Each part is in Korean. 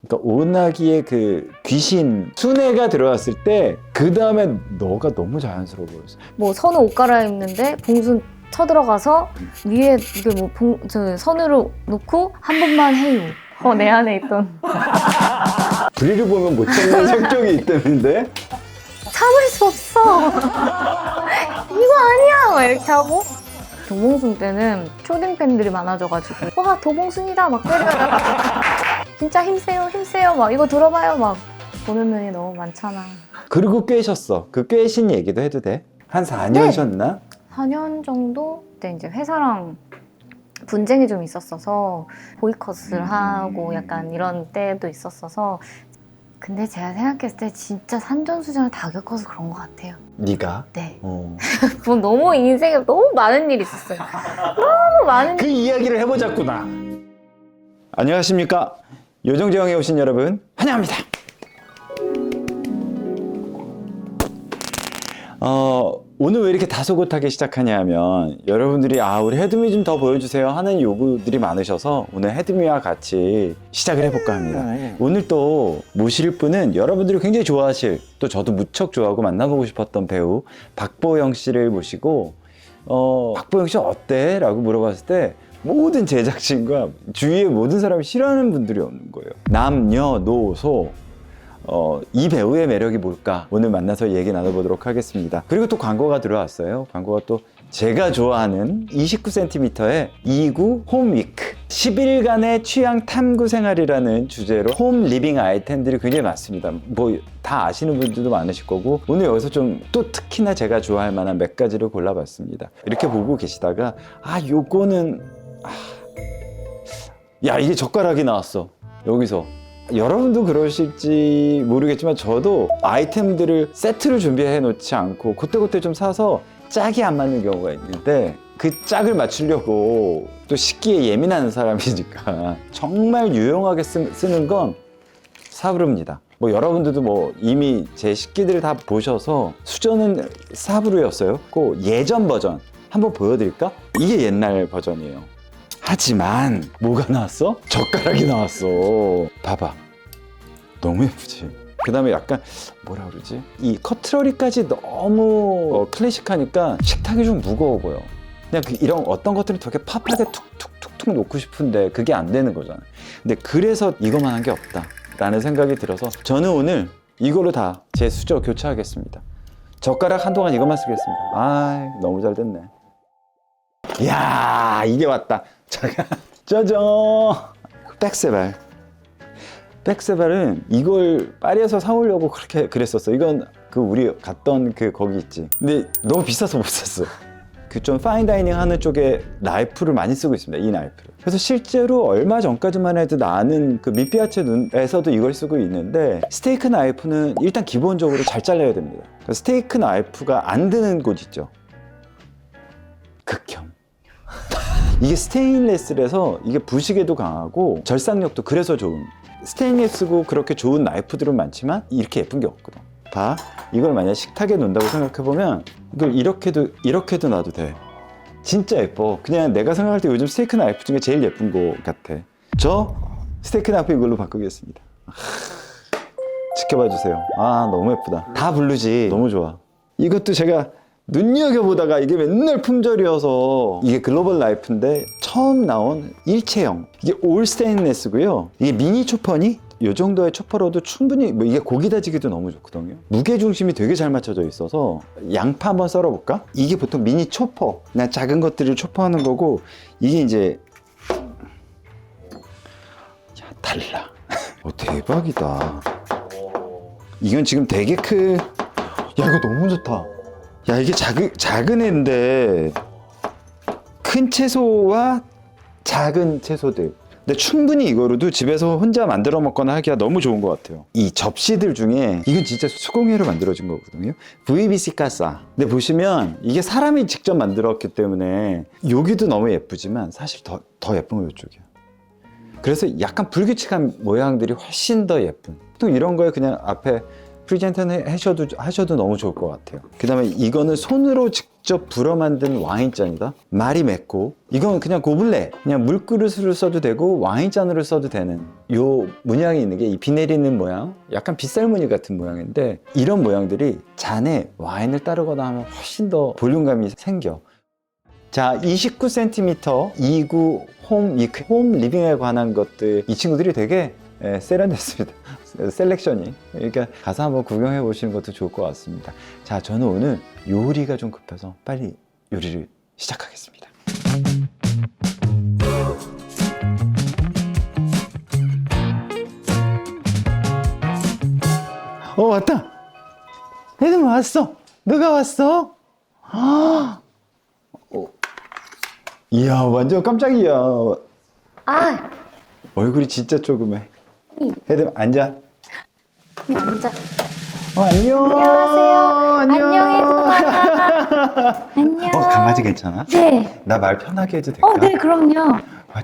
그러니까 오나기의 그 귀신 순애가 들어왔을 때 그 다음에 너가 너무 자연스러워 보였어. 뭐 선우 옷 갈아입는데 봉순 쳐들어가서 위에 이게 뭐 저 선우를 놓고 한 번만 해요. 내 안에 있던 분리를 보면 못 참는 성격이 있다는데. 참을 수 없어. 이거 아니야. 막 이렇게 하고. 도봉순 때는 초딩 팬들이 많아져가지고 와 도봉순이다 막 때려요. 진짜 힘세요 힘세요 막 이거 들어봐요 막 보는 눈이 너무 많잖아. 그리고 꿰셨어. 그 꿰신 얘기도 해도 돼? 한 4년 쉬었나? 4년 정도 그때 이제 회사랑 분쟁이 좀 있었어서 보이콧을 하고 약간 이런 때도 있었어서. 근데 제가 생각했을 때 진짜 산전수전을 다 겪어서 그런 것 같아요. 네가? 네. 어. 뭐 너무 인생에 너무 많은 일이 있었어요. 너무 많은 그 이야기를 해보자꾸나. 안녕하십니까. 요정재형에 오신 여러분 환영합니다. 오늘 왜 이렇게 다소곳하게 시작하냐 하면 여러분들이 우리 헤드미 좀 더 보여주세요 하는 요구들이 많으셔서 오늘 헤드미와 같이 시작을 해볼까 합니다. 오늘 또 모실 분은 여러분들이 굉장히 좋아하실, 또 저도 무척 좋아하고 만나보고 싶었던 배우 박보영 씨를 모시고 박보영 씨 어때? 라고 물어봤을 때 모든 제작진과 주위의 모든 사람이 싫어하는 분들이 없는 거예요. 남녀노소 이 배우의 매력이 뭘까? 오늘 만나서 얘기 나눠보도록 하겠습니다. 그리고 또 광고가 들어왔어요. 광고가 또 제가 좋아하는 29cm의 2구 홈위크 10일간의 취향 탐구 생활이라는 주제로 홈 리빙 아이템들이 굉장히 많습니다. 뭐 다 아시는 분들도 많으실 거고 오늘 여기서 좀 또 특히나 제가 좋아할 만한 몇 가지를 골라봤습니다. 이렇게 보고 계시다가 요거는 야 이게 젓가락이 나왔어. 여기서 여러분도 그러실지 모르겠지만 저도 아이템들을 세트를 준비해 놓지 않고 그때그때 좀 사서 짝이 안 맞는 경우가 있는데 그 짝을 맞추려고 또 식기에 예민한 사람이니까 정말 유용하게 쓰는 건 사브르입니다. 뭐 여러분들도 뭐 이미 제 식기들을 다 보셔서 수저는 사브르였어요. 그 예전 버전 한번 보여드릴까? 이게 옛날 버전이에요. 하지만 뭐가 나왔어? 젓가락이 나왔어. 봐봐. 너무 예쁘지? 그 다음에 약간 뭐라 그러지? 이 커트러리까지 너무 클래식하니까 식탁이 좀 무거워 보여. 그냥 이런 어떤 것들은 되게 팝하게 툭툭툭툭 놓고 싶은데 그게 안 되는 거잖아. 근데 그래서 이것만 한 게 없다 라는 생각이 들어서 저는 오늘 이걸로 다 제 수저 교체하겠습니다. 젓가락 한동안 이것만 쓰겠습니다. 너무 잘 됐네. 이야 이게 왔다. 잠깐 짜잔. 백세발. 백세발은 이걸 파리에서 사오려고 그렇게 그랬었어. 이건 그 우리 갔던 그 거기 있지. 근데 너무 비싸서 못 샀어. 그 좀 파인다이닝 하는 쪽에 나이프를 많이 쓰고 있습니다. 이 나이프를. 그래서 실제로 얼마 전까지만 해도 나는 그 미피아체 눈에서도 이걸 쓰고 있는데 스테이크 나이프는 일단 기본적으로 잘 잘라야 됩니다. 스테이크 나이프가 안 드는 곳 있죠. 극혐. 이게 스테인레스라서 이게 부식에도 강하고 절삭력도 그래서 좋은. 스테인레스고 그렇게 좋은 나이프들은 많지만 이렇게 예쁜 게 없거든. 봐, 이걸 만약 식탁에 놓는다고 생각해보면 이걸 이렇게도 놔도 돼. 진짜 예뻐. 그냥 내가 생각할 때 요즘 스테이크 나이프 중에 제일 예쁜 거 같아. 저 스테이크 나이프 이걸로 바꾸겠습니다. 지켜봐 주세요. 너무 예쁘다. 다 블루지. 너무 좋아. 이것도 제가 눈여겨보다가 이게 맨날 품절이어서 이게 글로벌 라이프인데 처음 나온 일체형. 이게 올 스테인레스고요. 이게 미니 초퍼니? 이 정도의 초퍼로도 충분히 이게 고기 다지기도 너무 좋거든요. 무게중심이 되게 잘 맞춰져 있어서 양파 한번 썰어볼까? 이게 보통 미니 초퍼, 그냥 작은 것들을 초퍼하는 거고 이게 이제 달라. 대박이다. 이건 지금 되게 이거 너무 좋다. 이게 작은 애인데 큰 채소와 작은 채소들. 근데 충분히 이거로도 집에서 혼자 만들어 먹거나 하기가 너무 좋은 것 같아요. 이 접시들 중에 이건 진짜 수공예로 만들어진 거거든요. VBC 가사. 근데 보시면 이게 사람이 직접 만들었기 때문에 여기도 너무 예쁘지만 사실 더 예쁜 거 이쪽이야. 그래서 약간 불규칙한 모양들이 훨씬 더 예쁜. 또 이런 거에 그냥 앞에 프리젠트 하셔도 너무 좋을 것 같아요. 그 다음에 이거는 손으로 직접 불어 만든 와인잔이다. 말이 맵고 이건 그냥 고블레, 그냥 물그릇으로 써도 되고 와인잔으로 써도 되는 요 문양이 있는 게 이 비 내리는 모양, 약간 빗살무늬 같은 모양인데 이런 모양들이 잔에 와인을 따르거나 하면 훨씬 더 볼륨감이 생겨. 자, 29cm 29 홈 리빙에 관한 것들, 이 친구들이 되게 세련됐습니다. 셀렉션이. 그러니까 가서 한번 구경해 보시는 것도 좋을 것 같습니다. 자, 저는 오늘 요리가 좀 급해서 빨리 요리를 시작하겠습니다. 왔다. 애들 왔어. 누가 왔어? 이야, 완전 깜짝이야. 아, 얼굴이 진짜 조그매. 애들 앉아. 앉아. 안녕. 안녕하세요. 안녕. 강아지 괜찮아? 네. 나 말 편하게 해도 될까? 네, 그럼요.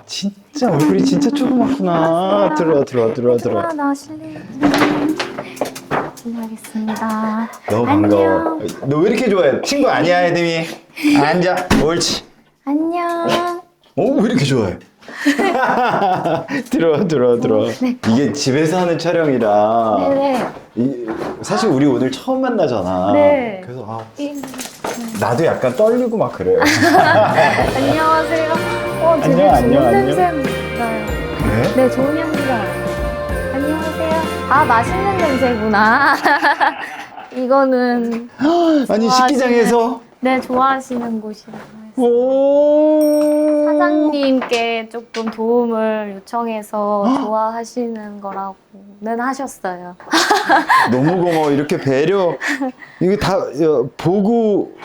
진짜 얼굴이 진짜 조그맣구나. 들어와. 나실래요? 실례하겠습니다. 너무 반가워. 너 왜 이렇게 좋아해? 친구 아니야, 애들이? 앉아. 옳지. 안녕. 왜 이렇게 좋아해? 들어와. 네. 이게 집에서 하는 촬영이라. 네네. 사실 우리 오늘 처음 만나잖아. 네. 그래서 나도 약간 떨리고 막 그래요. 안녕하세요. 되게 안녕. 좋은 냄새 나요. 그래? 네, 좋은 향기가. 안녕하세요. 맛있는 냄새구나. 이거는 아니, 식기장에서. 네, 좋아하시는 곳이라고 해서 오. 사장님께 조금 도움을 요청해서 좋아하시는 거라고는 하셨어요. 너무 고마워. 이렇게 배려. 이게 다 보고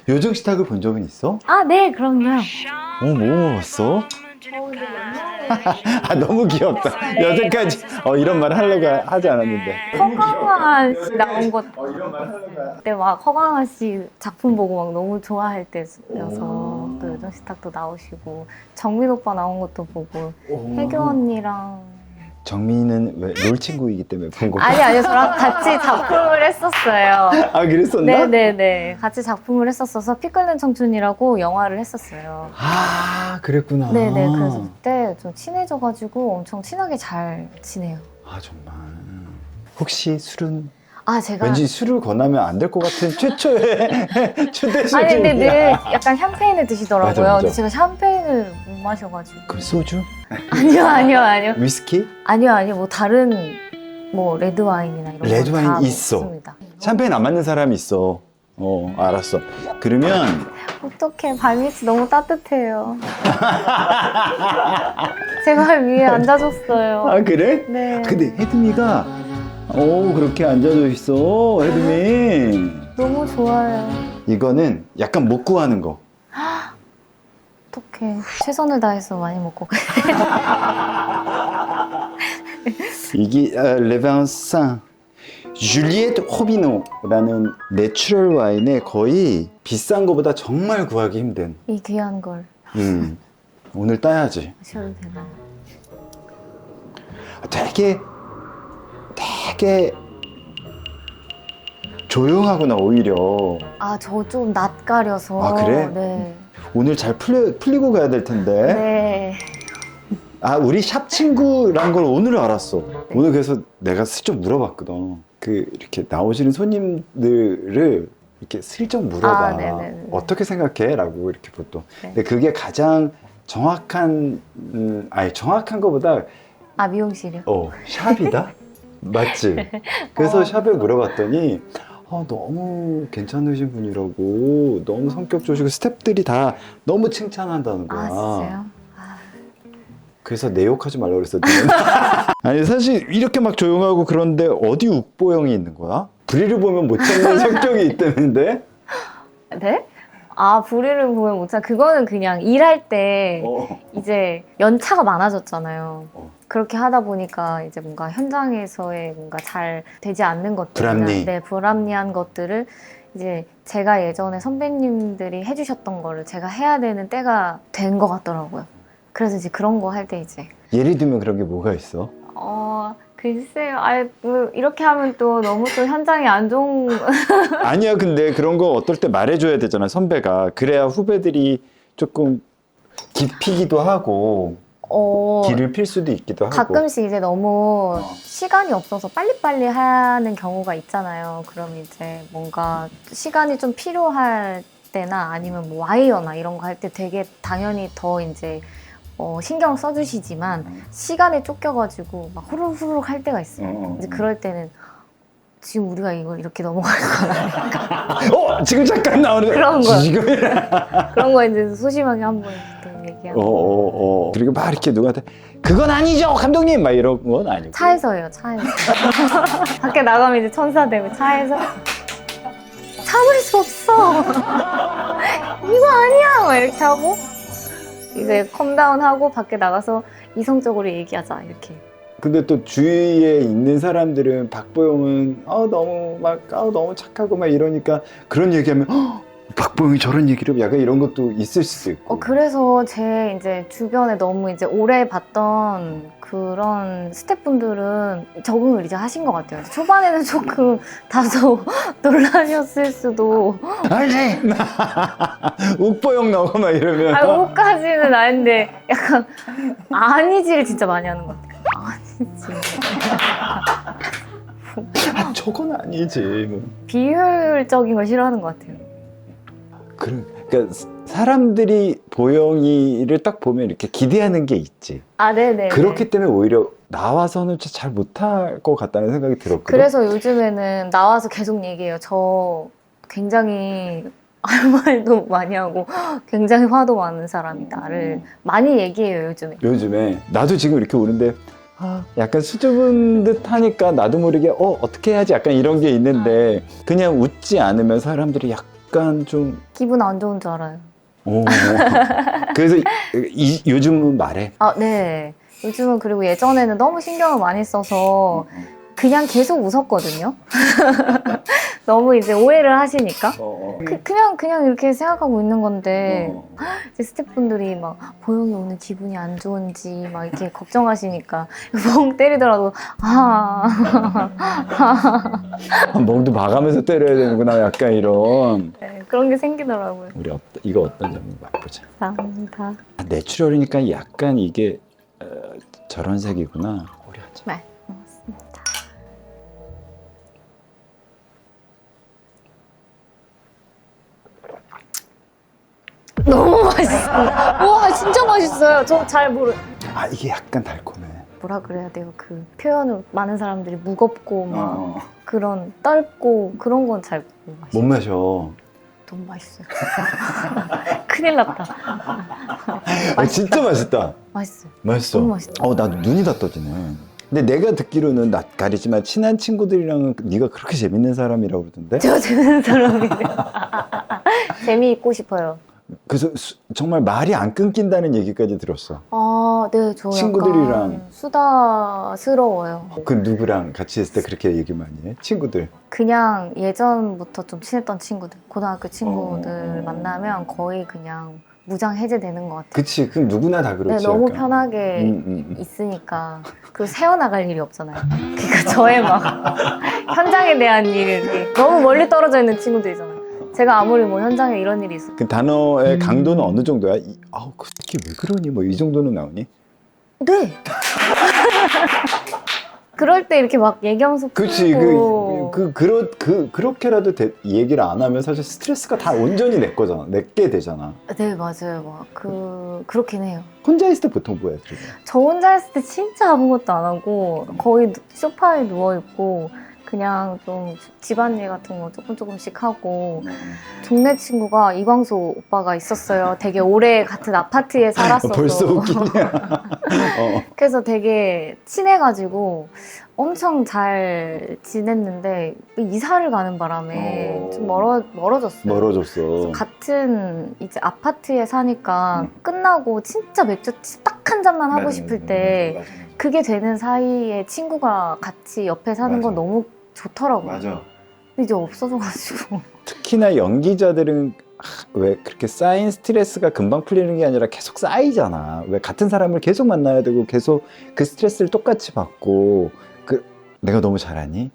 요정 식탁을 본 적은 있어? 네, 그럼요. 뭐 먹었어? 너무 귀엽다. 여태까지 이런 말 하려고 하지 않았는데. 허강아 씨 나온 것 이런 말 하려고. 그때 막 허강아 씨 작품 보고 막 너무 좋아할 때여서 또 요정 식탁도 나오시고 정민 오빠 나온 것도 보고 혜교 언니랑 정민이는 왜 롤 친구이기 때문에 본 거야? 아니요 저랑 같이 작품을 했었어요. 그랬었나? 네네네 같이 작품을 했었어서 피 끓는 청춘이라고 영화를 했었어요. 그랬구나. 네네 그래서 그때 좀 친해져가지고 엄청 친하게 잘 지내요. 정말. 혹시 술은? 제가 왠지 술을 권하면 안 될 것 같은 최초의 초대 술이야. 근데 늘 약간 샴페인을 드시더라고요. 맞아. 근데 제가 샴페인을 못 마셔가지고. 그럼 소주? 아니요. 위스키? 아니요. 뭐 다른 레드 와인이나 이런 레드 와인 다 있어. 먹습니다. 샴페인 안 맞는 사람이 있어. 알았어. 그러면 어떡해 발밑이 너무 따뜻해요. 제가 위에 앉아줬어요. 그래? 네. 근데 혜듬이가 그렇게 앉아져 있어. 혜듬이. 너무 좋아요. 이거는 약간 못 구하는 거. 어떡해 최선을 다해서 많이 먹고 가요. 이게 레반상 줄리엣 호비노라는 내추럴 와인에 거의 비싼 거보다 정말 구하기 힘든. 이 귀한 걸 오늘 따야지. 마셔도 되나요? 되게 조용하구나 오히려. 저 좀 낯가려서. 그래? 네. 오늘 잘 풀리고 가야 될 텐데. 네. 우리 샵 친구란 걸 오늘 알았어. 오늘 그래서 내가 슬쩍 물어봤거든. 이렇게 나오시는 손님들을 이렇게 슬쩍 물어봐. 네네네. 어떻게 생각해? 라고 이렇게 보통. 네. 근데 그게 가장 정확한, 정확한 것보다 미용실이요? 샵이다? 맞지? 그래서 샵에 물어봤더니 너무 괜찮으신 분이라고, 너무 성격 좋으시고 스태프들이 다 너무 칭찬한다는 거야. 진짜요? 그래서 내 욕하지 말라고 그랬었지. 아니 사실 이렇게 막 조용하고 그런데 어디 욱보형이 있는 거야? 불의를 보면 못 참는 성격이 있다는데? 네? 불의를 보면 못 참. 그거는 그냥 일할 때 이제 연차가 많아졌잖아요. 그렇게 하다 보니까 이제 뭔가 현장에서의 뭔가 잘 되지 않는 것들, 불합리한 것들을 이제 제가 예전에 선배님들이 해주셨던 거를 제가 해야 되는 때가 된 것 같더라고요. 그래서 이제 그런 거 할 때 이제 예를 들면 그런 게 뭐가 있어? 글쎄요. 뭐 이렇게 하면 또 너무 또 현장이 안 좋은. 아니야, 근데 그런 거 어떨 때 말해줘야 되잖아, 선배가. 그래야 후배들이 조금 기피기도 하고 길을 필 수도 있기도 하고. 가끔씩 이제 너무 시간이 없어서 빨리빨리 하는 경우가 있잖아요. 그럼 이제 뭔가 시간이 좀 필요할 때나 아니면 뭐 와이어나 이런 거 할 때 되게 당연히 더 이제 신경 써주시지만 시간에 쫓겨가지고 막 후루룩 할 때가 있어요. 이제 그럴 때는 지금 우리가 이걸 이렇게 넘어갈 건 아닐까. 지금 잠깐 나오는 그런 거. 지금. 그런 거 이제 소심하게 한번 또 얘기하고. 그리고 막 이렇게 누구한테 그건 아니죠, 감독님! 막 이런 건 아니고. 차에서요, 차에서. 밖에 나가면 이제 천사 되고 차에서 참을 수 없어. 이거 아니야! 막 이렇게 하고 이제 컴다운하고 밖에 나가서 이성적으로 얘기하자 이렇게. 근데 또 주위에 있는 사람들은 박보영은 너무 착하고 막 이러니까 그런 얘기하면 박보영이 저런 얘기를 약간 이런 것도 있을 수도 있고. 그래서 제 이제 주변에 너무 이제 오래 봤던 그런 스태프분들은 적응을 이제 하신 것 같아요. 초반에는 조금 다소 논란이었을 수도. 아니, 옥보영 나오고 막 이러면. 옷까지는 아닌데 약간 아니지를 진짜 많이 하는 것 같아요. 아니지. 저건 아니지. 뭐. 비효율적인 걸 싫어하는 것 같아요. 그러니까 사람들이 보영이를 딱 보면 이렇게 기대하는 게 있지. 네네. 그렇기 때문에 오히려 나와서는 잘 못할 것 같다는 생각이 들었거든. 그래서 요즘에는 나와서 계속 얘기해요. 저 굉장히 할 말도 많이 하고 굉장히 화도 많은 사람이다를 많이 얘기해요, 요즘에. 나도 지금 이렇게 오는데 약간 수줍은 듯 하니까 나도 모르게 어떻게 해야지 약간 이런 게 있는데 그냥 웃지 않으면 사람들이 약간 좀 기분 안 좋은 줄 알아요. 그래서 요즘은 말해. 네. 요즘은 그리고 예전에는 너무 신경을 많이 써서 그냥 계속 웃었거든요. 너무 이제 오해를 하시니까. 그냥 이렇게 생각하고 있는 건데 이제 스태프분들이 막 보영이 오늘 기분이 안 좋은지 막 이렇게 걱정하시니까 멍 때리더라도 멍도 봐가면서 때려야 되는구나 약간 이런. 네, 그런 게 생기더라고요. 우리 이거 어떤 점인지 맛보자. 감사합니다. 내추럴이니까 약간 이게 저런 색이구나. 오려하지. 네, 고맙습니다. 너무 맛있어요. 와, 진짜 맛있어요. 저 잘 이게 약간 달콤해. 뭐라 그래야 돼요? 그 표현을 많은 사람들이 무겁고 막 그런 떫고 그런 건 잘 못 마셔. 너무 맛있어요. 큰일 났다. 진짜 맛있다. 맛있어요. 맛있어. 너무 맛있다. 나도 눈이 다 떠지네. 근데 내가 듣기로는 낯 가리지만 친한 친구들이랑은 네가 그렇게 재밌는 사람이라고 그러던데? 저 재밌는 사람인데. 재미있고 싶어요. 그래서 정말 말이 안 끊긴다는 얘기까지 들었어. 네, 저 친구들이랑. 약간 수다스러워요. 그 누구랑 같이 있을 때 그렇게 얘기 많이 해? 친구들. 그냥 예전부터 좀 친했던 친구들, 고등학교 친구들 만나면 거의 그냥 무장 해제되는 것 같아요. 그치, 그럼 누구나 다 그렇지. 네, 너무 약간. 편하게 있으니까 그 새어나갈 일이 없잖아요. 그러니까 저의 막 현장에 대한 일이 너무 멀리 떨어져 있는 친구들이잖아요. 제가 아무리 뭐 현장에 이런 일이 있어. 그 단어의 강도는 어느 정도야? 그 새끼 왜 그러니? 뭐 이 정도는 나오니? 네. 그럴 때 이렇게 막 얘기하면서 그치, 풀고. 그렇게라도 얘기를 안 하면 사실 스트레스가 다 온전히 내 거잖아. 내게 되잖아. 네, 맞아요. 막 그렇긴 해요. 혼자 있을 때 보통 뭐야, 그러면? 저 혼자 있을 때 진짜 아무것도 안 하고 거의 소파에 누워있고 그냥 좀 집안일 같은 거 조금씩 하고 동네 친구가 이광수 오빠가 있었어요. 되게 오래 같은 아파트에 살았어서 벌써 웃기냐? 그래서 되게 친해가지고 엄청 잘 지냈는데 이사를 가는 바람에 좀 멀어졌어요. 멀어졌어. 그래서 같은 이제 아파트에 사니까 끝나고 진짜 맥주 딱 한 잔만 하고 싶을 때 그게 되는 사이에 친구가 같이 옆에 사는 건 너무 좋더라고요. 맞아. 근데 이제 없어져가지고. 특히나 연기자들은 왜 그렇게 쌓인 스트레스가 금방 풀리는 게 아니라 계속 쌓이잖아. 왜 같은 사람을 계속 만나야 되고 계속 그 스트레스를 똑같이 받고 내가 너무 잘하니?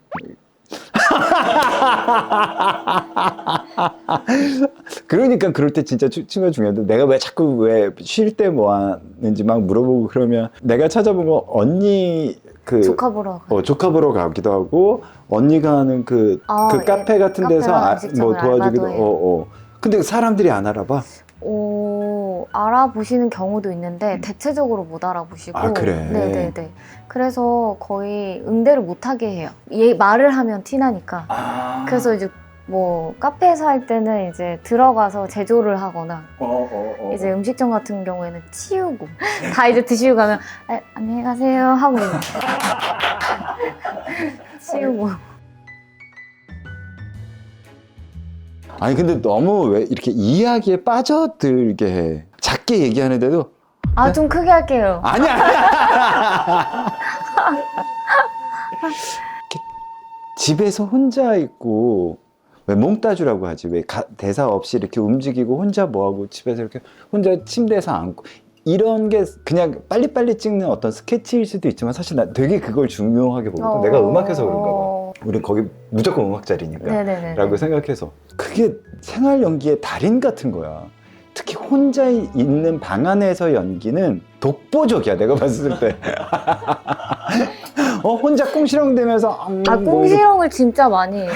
그러니까 그럴 때 진짜 친구가 중요한데 내가 왜 자꾸 왜 쉴 때 뭐 하는지 막 물어보고 그러면 내가 찾아보면 언니 그 조카 보러 가. 조카 보러 가기도 하고 언니가 하는 그 카페 같은 데서 뭐 도와주기도 근데 사람들이 안 알아봐. 알아보시는 경우도 있는데 대체적으로 못 알아보시고. 아, 그래? 네네네. 그래서 거의 응대를 못하게 해요. 말을 하면 티나니까. 그래서 이제 뭐 카페에서 할 때는 이제 들어가서 제조를 하거나 이제 음식점 같은 경우에는 치우고 다 이제 드시고 가면 안녕히 가세요 하고 치우고. 아니 근데 너무 왜 이렇게 이야기에 빠져들게 해. 작게 얘기하는데도 좀 크게 할게요. 아니야. 집에서 혼자 있고 왜 몽따주라고 하지? 왜 대사 없이 이렇게 움직이고 혼자 뭐하고 집에서 이렇게 혼자 침대에서 앉고 이런 게 그냥 빨리빨리 찍는 어떤 스케치일 수도 있지만 사실 나 되게 그걸 중요하게 보거든. 내가 음악해서 그런가 봐. 우리 거기 무조건 음악자리니까 네네네. 라고 생각해서 그게 생활 연기의 달인 같은 거야. 특히 혼자 있는 방 안에서 연기는 독보적이야 내가 봤을 때. 혼자 꽁시렁대면서 꽁시렁을 진짜 많이 해요.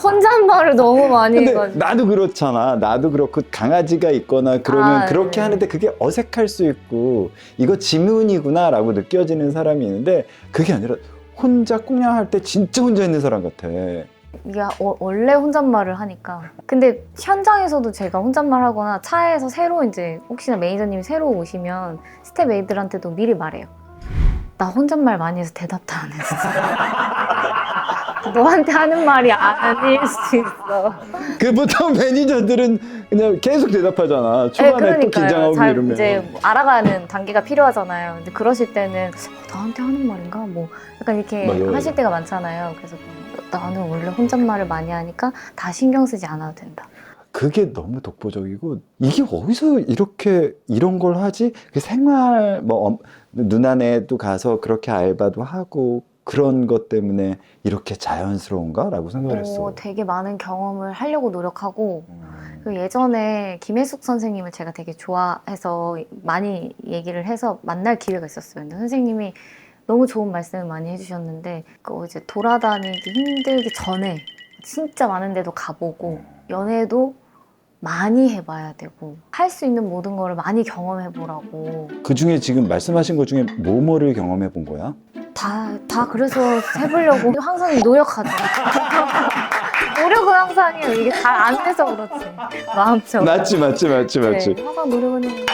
혼잣말을 너무 많이 근데 해가지고. 나도 그렇잖아. 나도 그렇고 강아지가 있거나 그러면 그렇게 네. 하는데 그게 어색할 수 있고 이거 지문이구나 라고 느껴지는 사람이 있는데 그게 아니라 혼자 꽁냥할 때 진짜 혼자 있는 사람 같아. 이게 원래 혼잣말을 하니까. 근데 현장에서도 제가 혼잣말 하거나 차에서 새로 이제 혹시나 매니저님이 새로 오시면 스텝 애들한테도 미리 말해요. 나 혼잣말 많이 해서 대답도 안 했어. 너한테 하는 말이 아닐 수 있어. 그 보통 매니저들은 그냥 계속 대답하잖아. 초반에 또 긴장하고 잘 이러면. 이제 뭐 알아가는 단계가 필요하잖아요. 근데 그러실 때는 나한테 하는 말인가? 뭐 약간 이렇게 맞아요. 하실 때가 많잖아요. 그래서 나는 원래 혼잣말을 많이 하니까 다 신경 쓰지 않아도 된다. 그게 너무 독보적이고 이게 어디서 이렇게 이런 걸 하지? 그 생활 뭐 누나네도 가서 그렇게 알바도 하고 그런 것 때문에 이렇게 자연스러운가? 라고 생각을 했어. 되게 많은 경험을 하려고 노력하고 그 예전에 김혜숙 선생님을 제가 되게 좋아해서 많이 얘기를 해서 만날 기회가 있었어요. 근데 선생님이 너무 좋은 말씀을 많이 해주셨는데 이제 돌아다니기 힘들기 전에 진짜 많은 데도 가보고 연애도 많이 해봐야 되고 할 수 있는 모든 거를 많이 경험해보라고. 그 중에 지금 말씀하신 것 중에 뭐를 경험해 본 거야? 다 그래서 해보려고 항상 노력하죠. 노력은 항상 해요. 이게 잘 안 돼서 그렇지. 마음처럼. 맞지. 네, 항상 노력은 해요.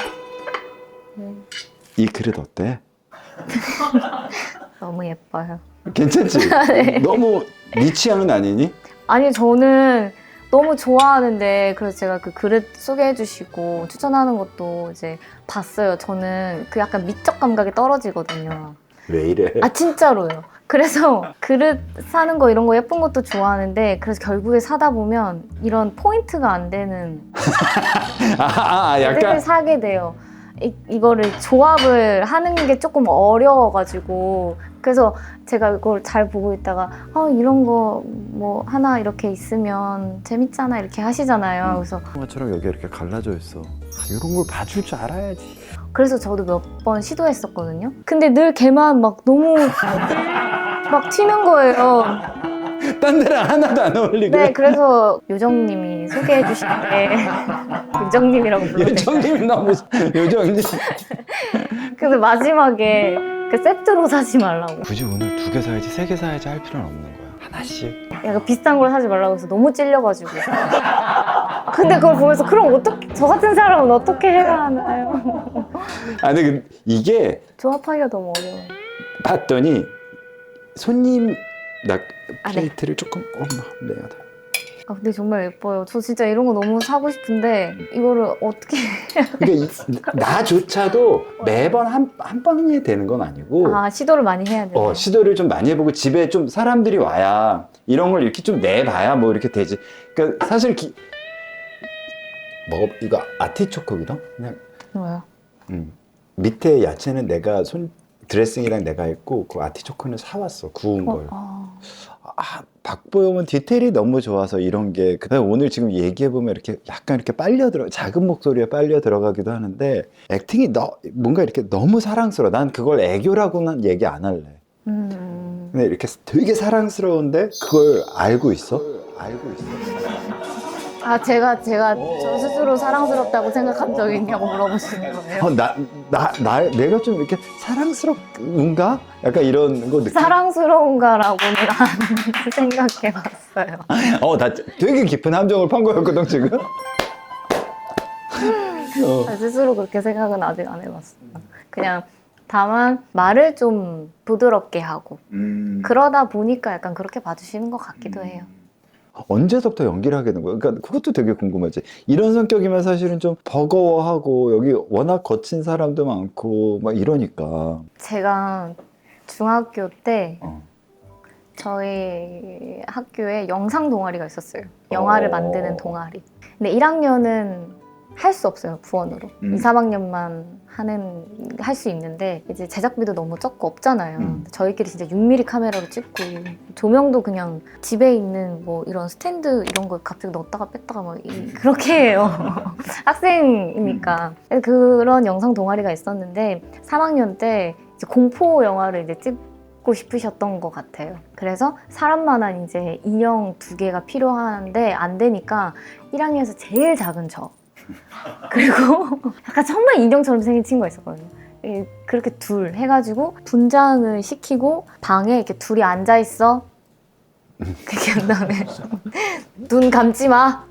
이 그릇 어때? 너무 예뻐요. 괜찮지? 네. 너무 네 취향은 아니니? 아니 저는 너무 좋아하는데 그래서 제가 그 그릇 소개해 주시고 추천하는 것도 이제 봤어요. 저는 그 약간 미적 감각이 떨어지거든요. 왜 이래? 진짜로요. 그래서 그릇 사는 거 이런 거 예쁜 것도 좋아하는데 그래서 결국에 사다 보면 이런 포인트가 안 되는 약간 그릇을 사게 돼요. 이거를 조합을 하는 게 조금 어려워가지고 그래서 제가 이걸 잘 보고 있다가 이런 거 뭐 하나 이렇게 있으면 재밌잖아 이렇게 하시잖아요. 그래서 영화처럼 여기 이렇게 갈라져 있어. 이런 걸 봐줄 줄 알아야지. 그래서 저도 몇 번 시도했었거든요. 근데 늘 걔만 막 너무 막 튀는 거예요. 딴 데랑 하나도 안 어울리고. 네, 그래서 요정님이 소개해 주실 때 요정님이라고 불러요. 요정님 너무 요정님. 그래서 마지막에 그 세트로 사지 말라고. 굳이 오늘 2개 사야지 3개 사야지 할 필요는 없는 거야. 하나씩. 약간 비싼 걸 사지 말라고 해서 너무 찔려가지고. 근데 그걸 보면서 그럼 어떻게 저 같은 사람은 어떻게 해야 하나요? 아니 이게 조합하기가 너무 어려워요. 봤더니 손님 나 네. 플레이트를 조금 내야 돼. 근데 정말 예뻐요. 저 진짜 이런 거 너무 사고 싶은데 이거를 어떻게 그러니까 나조차도 매번 한 번에 되는 건 아니고 시도를 많이 해야 돼요. 시도를 좀 많이 해보고 집에 좀 사람들이 와야 이런 걸 이렇게 좀 내봐야 뭐 이렇게 되지. 그러니까 사실 이거 아티초코거든? 그냥 뭐요? 밑에 야채는 내가 드레싱이랑 내가 했고 그 아티초크는 사왔어 구운 걸. 어. 박보영은 디테일이 너무 좋아서 이런 게 그다음에 오늘 지금 얘기해 보면 이렇게 약간 이렇게 빨려 들어 작은 목소리에 빨려 들어가기도 하는데 액팅이 뭔가 이렇게 너무 사랑스러워. 난 그걸 애교라고는 얘기 안 할래. 근데 이렇게 되게 사랑스러운데 그걸 알고 있어? 알고 있어. 아, 제가 저 스스로 사랑스럽다고 생각한 적이 있냐고 물어보시는 거예요? 내가 좀 이렇게 사랑스러운가? 약간 이런 거 느낌. 사랑스러운가라고는 안 생각해 봤어요. 나 되게 깊은 함정을 판 거였거든, 지금. 스스로 그렇게 생각은 아직 안 해봤어요. 그냥 다만 말을 좀 부드럽게 하고 그러다 보니까 약간 그렇게 봐주시는 것 같기도 해요. 언제서부터 연기를 하게 된 거야? 그러니까 그것도 되게 궁금하지. 이런 성격이면 사실은 좀 버거워하고 여기 워낙 거친 사람도 많고 막 이러니까. 제가 중학교 때 어. 저희 학교에 영상 동아리가 있었어요. 영화를 만드는 동아리. 근데 1학년은 할 수 없어요, 부원으로. 2, 3학년만 할 수 있는데 이제 제작비도 너무 적고 없잖아요. 저희끼리 진짜 6mm 카메라로 찍고 조명도 그냥 집에 있는 뭐 이런 스탠드 이런 거 갑자기 넣었다가 뺐다가 막 그렇게 해요. 학생이니까. 그런 영상 동아리가 있었는데 3학년 때 이제 공포 영화를 이제 찍고 싶으셨던 것 같아요. 그래서 사람만한 이제 인형 2개가 필요한데 안 되니까 1학년에서 제일 작은 저 그리고 약간 정말 인형처럼 생긴 친구가 있었거든요. 그렇게 둘 해가지고 분장을 시키고 방에 이렇게 둘이 앉아있어. 그렇게 한 다음에 눈 감지 마.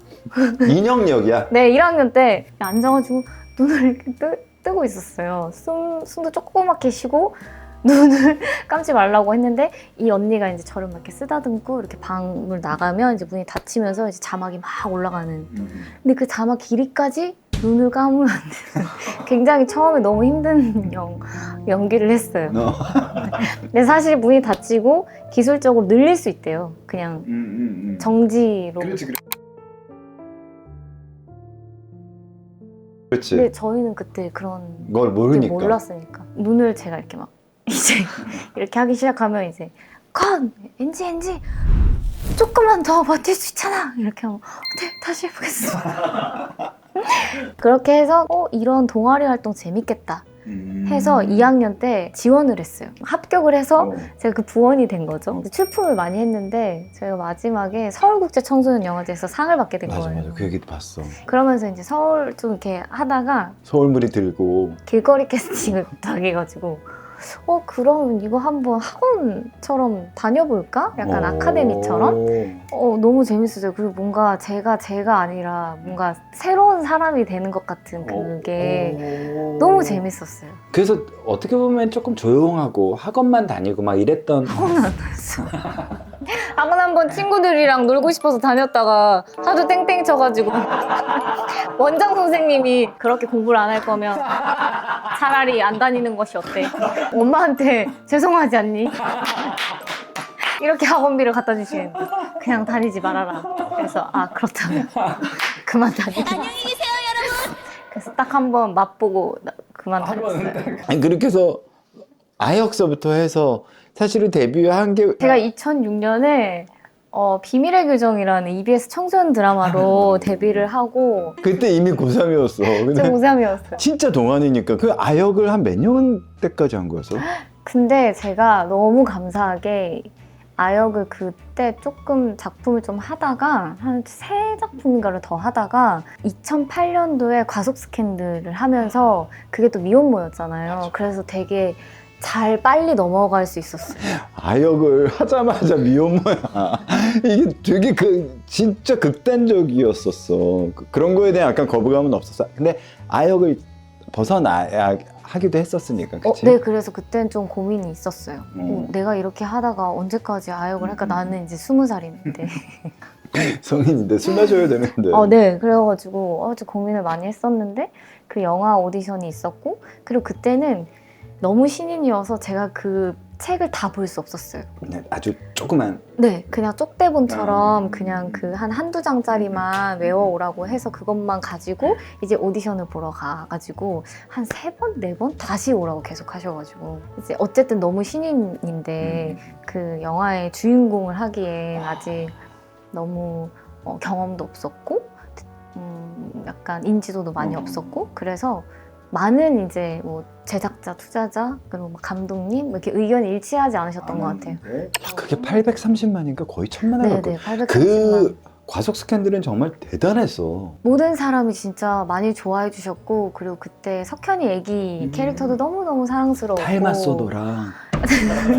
인형력이야? 네, 1학년 때 앉아가지고 눈을 이렇게 뜨고 있었어요. 숨도 조그맣게 쉬고 눈을 감지 말라고 했는데 이 언니가 이제 저를 막 이렇게 쓰다듬고 이렇게 방을 나가면 이제 문이 닫히면서 이제 자막이 막 올라가는. 근데 그 자막 길이까지 눈을 감으면 안 돼요. 굉장히 처음에 너무 힘든 연기를 했어요. 근데 사실 문이 닫히고 기술적으로 늘릴 수 있대요. 그냥 정지로. 그렇지. 근데 저희는 그때 그런 걸 모르니까. 몰랐으니까 눈을 제가 이렇게 막 이제 이렇게 하기 시작하면 이제 컷! 엔지 조금만 더 버틸 수 있잖아 이렇게 하고 네 다시 해보겠습니다. 그렇게 해서 이런 동아리 활동 재밌겠다 해서 2학년 때 지원을 했어요. 합격을 해서 제가 그 부원이 된 거죠. 출품을 많이 했는데 저희가 마지막에 서울국제청소년영화제에서 상을 받게 된 거예요. 맞아 그 얘기도 봤어. 그러면서 이제 서울 좀 이렇게 하다가 서울물이 들고 길거리 캐스팅을 해가지고 그럼 이거 한번 학원처럼 다녀볼까? 약간 아카데미처럼? 너무 재밌었어요. 그리고 뭔가 제가 아니라 뭔가 새로운 사람이 되는 것 같은 그게 너무 재밌었어요. 그래서 어떻게 보면 조금 조용하고 학원만 다니고 막 이랬던. 학원 안 다녔어. 학원 한번 친구들이랑 놀고 싶어서 다녔다가 하도 땡땡 쳐가지고 원장 선생님이 그렇게 공부를 안 할 거면 차라리 안 다니는 것이 어때? 엄마한테 죄송하지 않니? 이렇게 학원비를 갖다 주시는데 그냥 다니지 말아라. 그래서 그렇다면 그만 다니고. 안녕히 계세요 여러분. 그래서 딱 한 번 맛보고 그만 다녔어요. 아니 그렇게 해서 아역서부터 해서 사실은 데뷔한 게 제가 2006년에 비밀의 규정이라는 EBS 청소년 드라마로 데뷔를 하고 그때 이미 고3이었어. 저 고3이었어요. 진짜 동안이니까 그 아역을 한 몇 년 때까지 한 거였어? 근데 제가 너무 감사하게 아역을 그때 조금 작품을 좀 하다가 한 3작품인가를 더 하다가 2008년도에 과속 스캔들을 하면서 그게 또 미혼모였잖아요. 맞아. 그래서 되게 잘 빨리 넘어갈 수 있었어요. 아역을 하자마자 미혼모야. 이게 되게 진짜 극단적이었었어. 그런 거에 대한 약간 거부감은 없었어. 근데 아역을 벗어나야 하기도 했었으니까. 그치? 네, 그래서 그때는 좀 고민이 있었어요. 내가 이렇게 하다가 언제까지 아역을 할까? 나는 이제 20살인데. 성인인데 술 마셔야 되는데. 네, 그래가지고 좀 고민을 많이 했었는데 그 영화 오디션이 있었고 그리고 그때는 너무 신인이어서 제가 그 책을 다 볼 수 없었어요. 그냥 아주 조그만. 네, 그냥 쪽대본처럼 그냥 그 한두 장짜리만 외워오라고 해서 그것만 가지고 이제 오디션을 보러 가가지고 한 3번, 4번 다시 오라고 계속 하셔가지고 이제 어쨌든 너무 신인인데 그 영화의 주인공을 하기엔 아직 너무 경험도 없었고 약간 인지도도 많이 없었고 그래서 많은 이제 뭐 제작자, 투자자 그리고 뭐 감독님 뭐 이렇게 의견이 일치하지 않으셨던 것 같아요. 그게 830만인가 거의 1000만에 네네, 가까워. 830만. 그 과속 스캔들은 정말 대단했어. 모든 사람이 진짜 많이 좋아해 주셨고 그리고 그때 석현이 애기 캐릭터도 너무너무 사랑스러웠고 탈마소도랑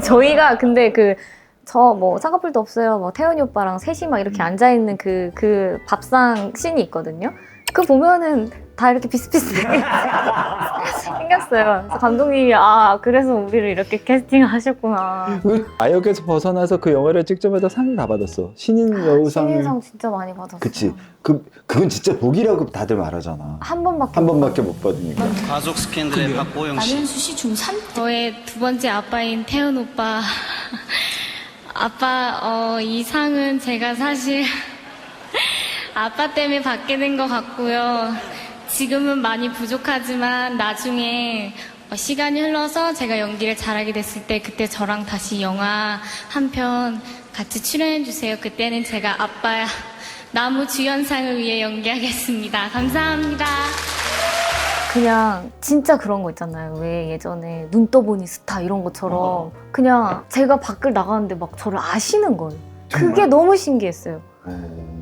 저희가 근데 저 뭐 쌍꺼풀도 없어요. 뭐 태연이 오빠랑 셋이 막 이렇게 앉아있는 그 밥상 씬이 있거든요. 그거 보면은 다 이렇게 비슷비슷하게 생겼어요. 그래서 감독님이 그래서 우리를 이렇게 캐스팅하셨구나. 아역에서 벗어나서 그 영화를 찍자마자 상을 다 받았어. 신인 여우상. 신인상 진짜 많이 받았어요. 그치. 그건 진짜 복이라고 다들 말하잖아. 한 번밖에 한 번밖에 못 받으니까. 가족 스캔들의 박보영 씨. 나는 수시 중3 저의 두 번째 아빠인 태연 오빠. 아빠, 이 상은 제가 사실 아빠 때문에 받게 된 것 같고요. 지금은 많이 부족하지만 나중에 시간이 흘러서 제가 연기를 잘하게 됐을 때 그때 저랑 다시 영화 한 편 같이 출연해 주세요. 그때는 제가 아빠 나무 주연상을 위해 연기하겠습니다. 감사합니다. 그냥 진짜 그런 거 있잖아요. 왜 예전에 눈 떠보니 스타 이런 것처럼 그냥 제가 밖을 나가는데 막 저를 아시는 거예요. 그게 너무 신기했어요.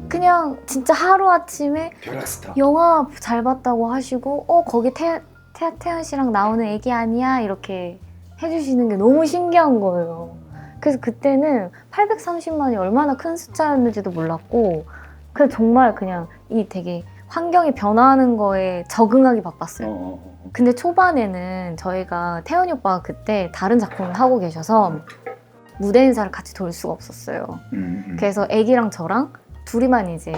그냥 진짜 하루아침에 벼락스타. 영화 잘 봤다고 하시고 거기 태연 씨랑 나오는 애기 아니야? 이렇게 해주시는 게 너무 신기한 거예요. 그래서 그때는 830만이 얼마나 큰 숫자였는지도 몰랐고 그래서 정말 그냥 이 되게 환경이 변화하는 거에 적응하기 바빴어요. 근데 초반에는 저희가 태연이 오빠가 그때 다른 작품을 하고 계셔서 무대 인사를 같이 돌 수가 없었어요. 그래서 애기랑 저랑 둘이만 이제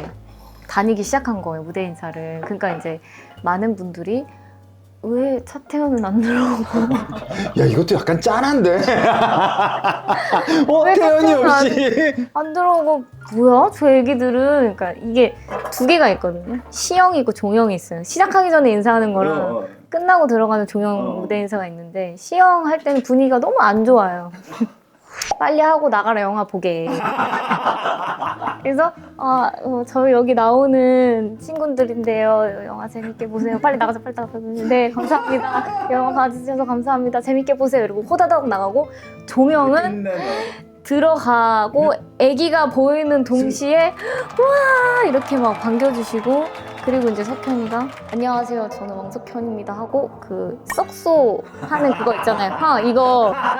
다니기 시작한 거예요, 무대 인사를. 그러니까 이제 많은 분들이 왜 차태현은 안 들어오고 야, 이것도 약간 짠한데? 왜 태연이 차태현은 없이. 안 들어오고 뭐야? 저 애기들은 그러니까 이게 두 개가 있거든요. 시영이 있고 종영이 있어요. 시작하기 전에 인사하는 거랑 끝나고 들어가는 종영 무대 인사가 있는데 시영 할 때는 분위기가 너무 안 좋아요. 빨리 하고 나가라 영화 보게. 그래서 저 여기 나오는 친구들인데요. 영화 재밌게 보세요. 빨리 나가자 빨리 나가자. 네 감사합니다. 영화 봐주셔서 감사합니다. 재밌게 보세요. 그리고 호다닥 나가고 조명은 들어가고 아기가 보이는 동시에 와 이렇게 막 반겨주시고 그리고 이제 석현이가 안녕하세요 저는 왕석현입니다 하고 그 썩소 하는 그거 있잖아요.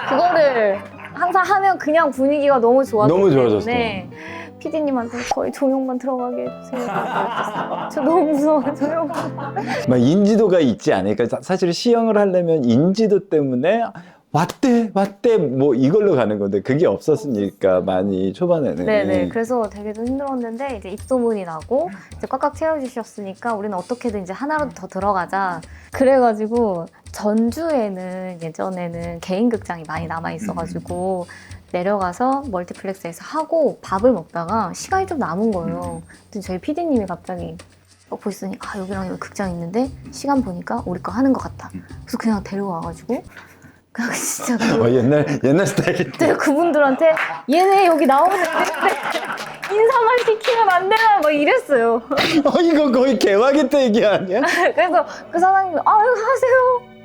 그거를 항상 하면 그냥 분위기가 너무 좋았기 너무 때문에 좋아졌어. PD님한테 거의 조명만 들어가게 해주세요. 저 너무 무서워요 조명. 막 인지도가 있지 않으니까 사실 시형을 하려면 인지도 때문에 왔대 뭐 이걸로 가는 건데 그게 없었으니까 많이 초반에는. 네네. 그래서 되게 좀 힘들었는데 이제 입소문이 나고 이제 꽉꽉 채워주셨으니까 우리는 어떻게든 이제 하나라도 더 들어가자. 그래가지고 전주에는 예전에는 개인 극장이 많이 남아 있어가지고 내려가서 멀티플렉스에서 하고 밥을 먹다가 시간이 좀 남은 거예요. 근데 저희 PD님이 갑자기 보시더니 여기랑 여기 극장 있는데 시간 보니까 우리 거 하는 것 같다. 그래서 그냥 데려와가지고 그냥 진짜 옛날 스타일인데. 내가 그분들한테 얘네 여기 나오는데 인사만 시키면 안 되나 막 이랬어요. 이거 거의 개화기 때 얘기 아니야? 그래서 그 사장님이 이거 하세요.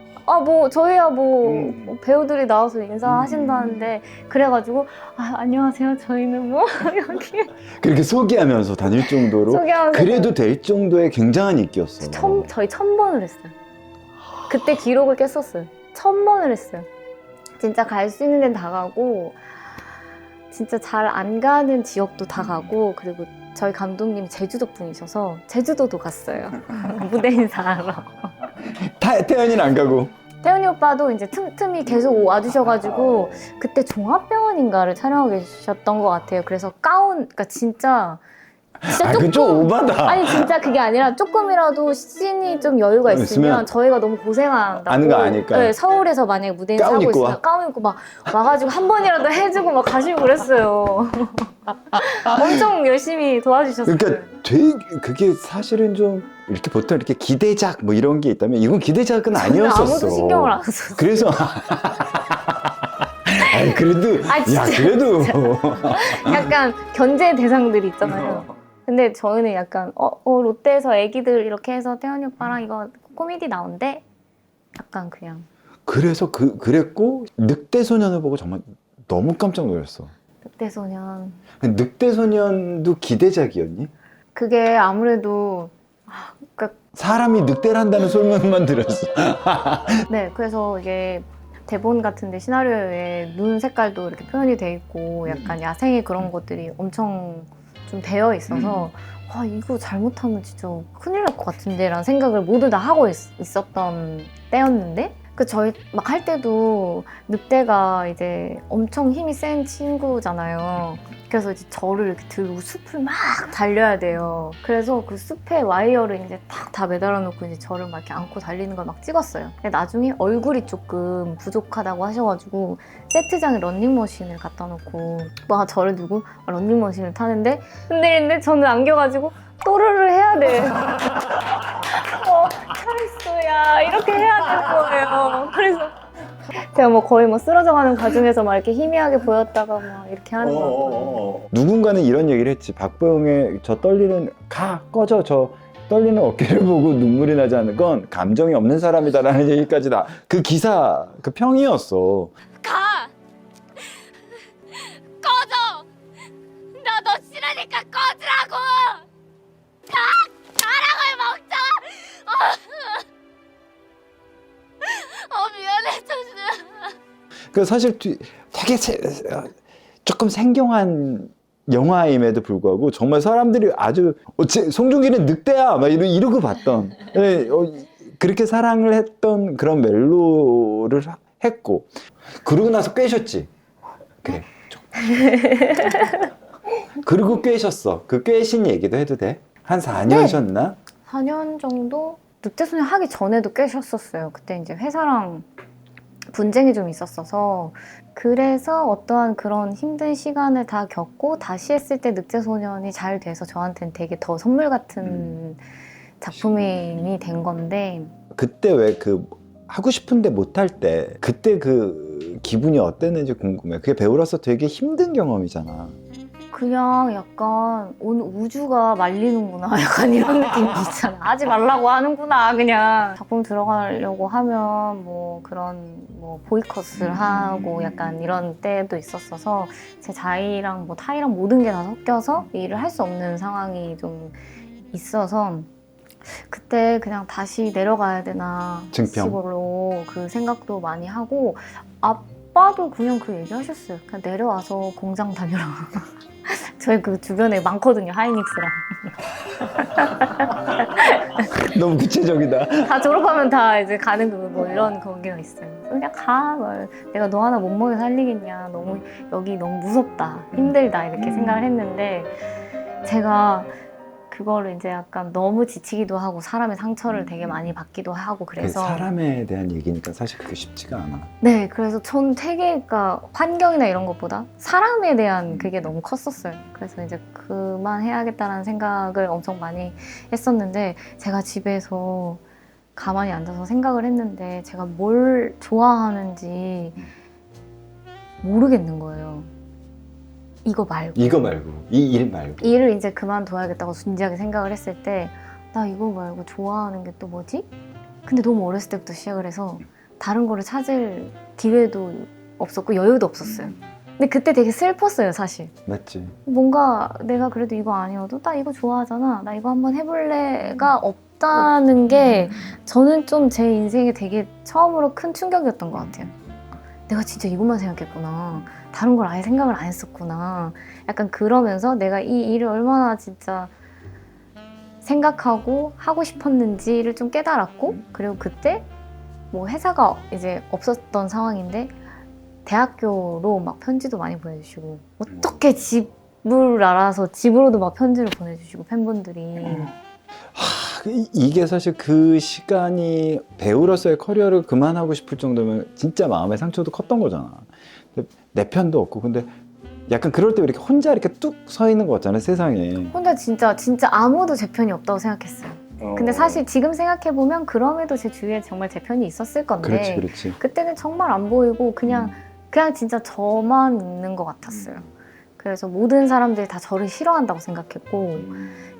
뭐 저희야 뭐 배우들이 나와서 인사하신다는데 그래가지고 안녕하세요 저희는 뭐 여기 그렇게 소개하면서 다닐 정도로 소개하면서 그래도 될 정도의 굉장한 인기였어. 저희 1000번을 했어요. 그때 기록을 깼었어요. 1000번을 했어요. 진짜 갈 수 있는 데는 다 가고 진짜 잘 안 가는 지역도 다 가고 그리고 저희 감독님이 제주도 분이셔서 제주도도 갔어요. 무대 인사하러. 태연이는 안 가고. 태연이 오빠도 이제 틈틈이 계속 와주셔가지고 그때 종합병원인가를 촬영하고 계셨던 것 같아요. 그래서 그러니까 진짜 진짜 그건 좀 오바다. 아니 진짜 그게 아니라 조금이라도 씬이 좀 여유가 있으면 있으면 저희가 너무 고생한다고 아는 거 아니까. 네, 서울에서 만약에 무대에서 가운 하고 입고 있으면 와. 가운 입고 막 와가지고 한 번이라도 해주고 막 가시고 그랬어요. 엄청 열심히 도와주셨어요. 그러니까 되게 그게 사실은 좀 이렇게 보통 이렇게 기대작 뭐 이런 게 있다면 이건 기대작은 저는 아니었었어. 아무도 신경을 안 썼어요. 그래서 아니 그래도 아, 진짜, 야 그래도 약간 견제 대상들이 있잖아요. 근데 저희는 약간 롯데에서 애기들 이렇게 해서 태연이 오빠랑 이거 코미디 나온대? 약간 그냥 그래서 그랬고 늑대소년을 보고 정말 너무 깜짝 놀랐어. 늑대소년 늑대소년도 기대작이었니? 그게 아무래도 그러니까 사람이 늑대란다는 소문만 들었어. 네 그래서 이게 대본 같은데 시나리오에 눈 색깔도 이렇게 표현이 돼 있고 약간 야생의 그런 것들이 엄청 좀 되어 있어서 와 이거 잘못하면 진짜 큰일 날 것 같은데 라는 생각을 모두 다 하고 있었던 때였는데 그 저희 막 할 때도 늑대가 이제 엄청 힘이 센 친구잖아요. 그래서 이제 저를 이렇게 들고 숲을 막 달려야 돼요. 그래서 그 숲에 와이어를 이제 딱 다 매달아 놓고 이제 저를 막 이렇게 안고 달리는 걸 막 찍었어요. 근데 나중에 얼굴이 조금 부족하다고 하셔가지고 세트장에 런닝머신을 갖다 놓고 막 저를 두고 런닝머신을 타는데 흔들리는데 저는 안겨가지고 또르르 해야 돼. 카리스야 이렇게 해야 되는 거예요. 그래서 제가 뭐 거의 뭐 쓰러져가는 과정에서 막 이렇게 희미하게 보였다가 막 이렇게 하는 거. 누군가는 이런 얘기를 했지. 박보영의 저 떨리는 꺼져 저 떨리는 어깨를 보고 눈물이 나지 않는 건 감정이 없는 사람이다라는 얘기까지 그 기사 그 평이었어. 가! 꺼져! 나 너 싫으니까 꺼지라고! 가라고요, 멍청아! 미안해, 조준아. 그 사실 되게 조금 생경한 영화임에도 불구하고 정말 사람들이 아주 송중기는 늑대야 막 이러고 봤던 그렇게 사랑을 했던 그런 멜로를 했고 그러고 나서 꿰셨지. 그래. 그리고 꿰셨어. 그 꿰신 얘기도 해도 돼? 한 4년 쉬었나? 4년 정도 늑대소년 하기 전에도 꽤 쉬었었어요. 그때 이제 회사랑 분쟁이 좀 있었어서 그래서 어떠한 그런 힘든 시간을 다 겪고 다시 했을 때 늑대소년이 잘 돼서 저한테는 되게 더 선물 같은 작품이 된 건데 그때 왜 그 하고 싶은데 못할 때 그때 그 기분이 어땠는지 궁금해. 그게 배우로서 되게 힘든 경험이잖아. 그냥 약간 온 우주가 말리는구나 약간 이런 느낌이 있잖아. 하지 말라고 하는구나. 그냥 작품 들어가려고 하면 뭐 그런 뭐 보이콧을 하고 약간 이런 때도 있었어서 제 자의랑 뭐 타의랑 모든 게 다 섞여서 일을 할 수 없는 상황이 좀 있어서 그때 그냥 다시 내려가야 되나 증평. 시골로 그 생각도 많이 하고 아빠도 그냥 그 얘기 하셨어요. 그냥 내려와서 공장 다녀라. 저희 그 주변에 많거든요. 하이닉스랑. 너무 구체적이다. 다 졸업하면 다 이제 가는 뭐 이런 거기가 있어요. 그냥 가. 막 내가 너 하나 못 먹여 살리겠냐. 너무 여기 너무 무섭다. 힘들다. 이렇게 생각을 했는데 제가 그거를 이제 약간 너무 지치기도 하고 사람의 상처를 되게 많이 받기도 하고 그래서 사람에 대한 얘기니까 사실 그게 쉽지가 않아. 네, 그래서 전 되게 그러니까 환경이나 이런 것보다 사람에 대한 그게 너무 컸었어요. 그래서 이제 그만해야겠다라는 생각을 엄청 많이 했었는데 제가 집에서 가만히 앉아서 생각을 했는데 제가 뭘 좋아하는지 모르겠는 거예요. 이거 말고. 이 일 말고. 일을 이제 그만둬야겠다고 진지하게 생각을 했을 때 나 이거 말고 좋아하는 게 또 뭐지? 근데 너무 어렸을 때부터 시작을 해서 다른 거를 찾을 기회도 없었고 여유도 없었어요. 근데 그때 되게 슬펐어요, 사실. 맞지. 뭔가 내가 그래도 이거 아니어도 나 이거 좋아하잖아. 나 이거 한번 해볼래가 없다는 게 저는 좀 제 인생에 되게 처음으로 큰 충격이었던 것 같아요. 내가 진짜 이것만 생각했구나. 다른 걸 아예 생각을 안 했었구나. 약간 그러면서 내가 이 일을 얼마나 진짜 생각하고 하고 싶었는지를 좀 깨달았고 그리고 그때 뭐 회사가 이제 없었던 상황인데 대학교로 막 편지도 많이 보내주시고 어떻게 집 집을 알아서 집으로도 막 편지를 보내주시고 팬분들이. 이게 사실 그 시간이 배우로서의 커리어를 그만하고 싶을 정도면 진짜 마음의 상처도 컸던 거잖아. 근데 내 편도 없고. 근데 약간 그럴 때 이렇게 혼자 이렇게 뚝 서 있는 거 같잖아, 세상에. 혼자 진짜 아무도 제 편이 없다고 생각했어요. 근데 사실 지금 생각해보면 그럼에도 제 주위에 정말 제 편이 있었을 건데 그렇지. 그때는 정말 안 보이고 그냥 진짜 저만 있는 것 같았어요. 그래서 모든 사람들이 다 저를 싫어한다고 생각했고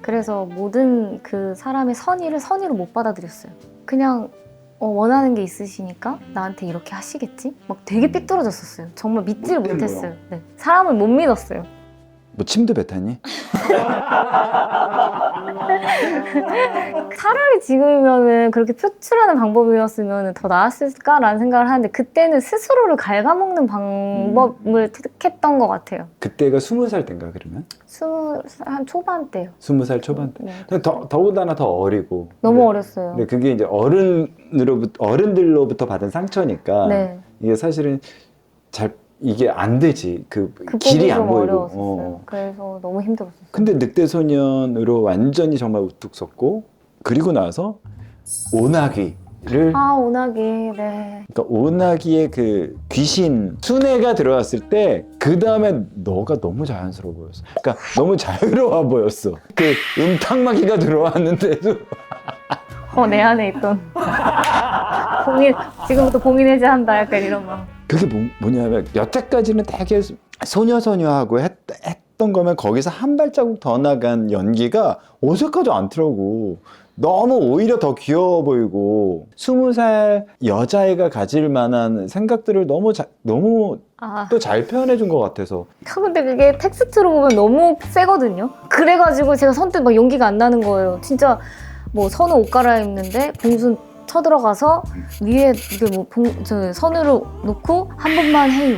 그래서 모든 그 사람의 선의를 못 받아들였어요. 그냥 원하는 게 있으시니까 나한테 이렇게 하시겠지? 막 되게 삐뚤어졌었어요. 정말 믿지를 못했어요. 네. 사람을 못 믿었어요. 뭐 침도 뱉었니? 차라리 지금이면은 그렇게 표출하는 방법이었으면 더 나았을까라는 생각을 하는데 그때는 스스로를 갉아먹는 방법을 택했던 것 같아요. 그때가 20살 때인가 그러면? 20살 초반 때요. 20살 초반 때. 네. 근데 더군다나 더 어리고. 너무 어렸어요. 근데 그게 이제 어른들로부터 받은 상처니까 네. 이게 사실은 이게 안 되지. 그 그 길이 부분이 안 좀 보이고. 어려웠었어요. 그래서 너무 힘들었어요. 근데 늑대소년으로 완전히 정말 우뚝 섰고 그리고 나서 오나기를 오나기, 네. 그러니까 오나기의 그 귀신 순애가 들어왔을 때 그 다음에 너가 너무 자연스러워 보였어. 그러니까 너무 자유로워 보였어. 그 음탕마귀가 들어왔는데도 내 안에 있던 지금부터 봉인 해제한다 약간 이런 막. 그게 뭐냐면 여태까지는 되게 소녀소녀하고 했던 거면 거기서 한 발자국 더 나간 연기가 어색하지 않더라고. 너무 오히려 더 귀여워 보이고 20살 여자애가 가질 만한 생각들을 너무 또 잘 표현해 준 것 같아서. 근데 그게 텍스트로 보면 너무 세거든요. 그래가지고 제가 선뜻 막 용기가 안 나는 거예요. 진짜 뭐 선우 옷 갈아입는데 봉순 쳐들어가서 위에 이게 뭐 선우를 놓고 한 번만 해요.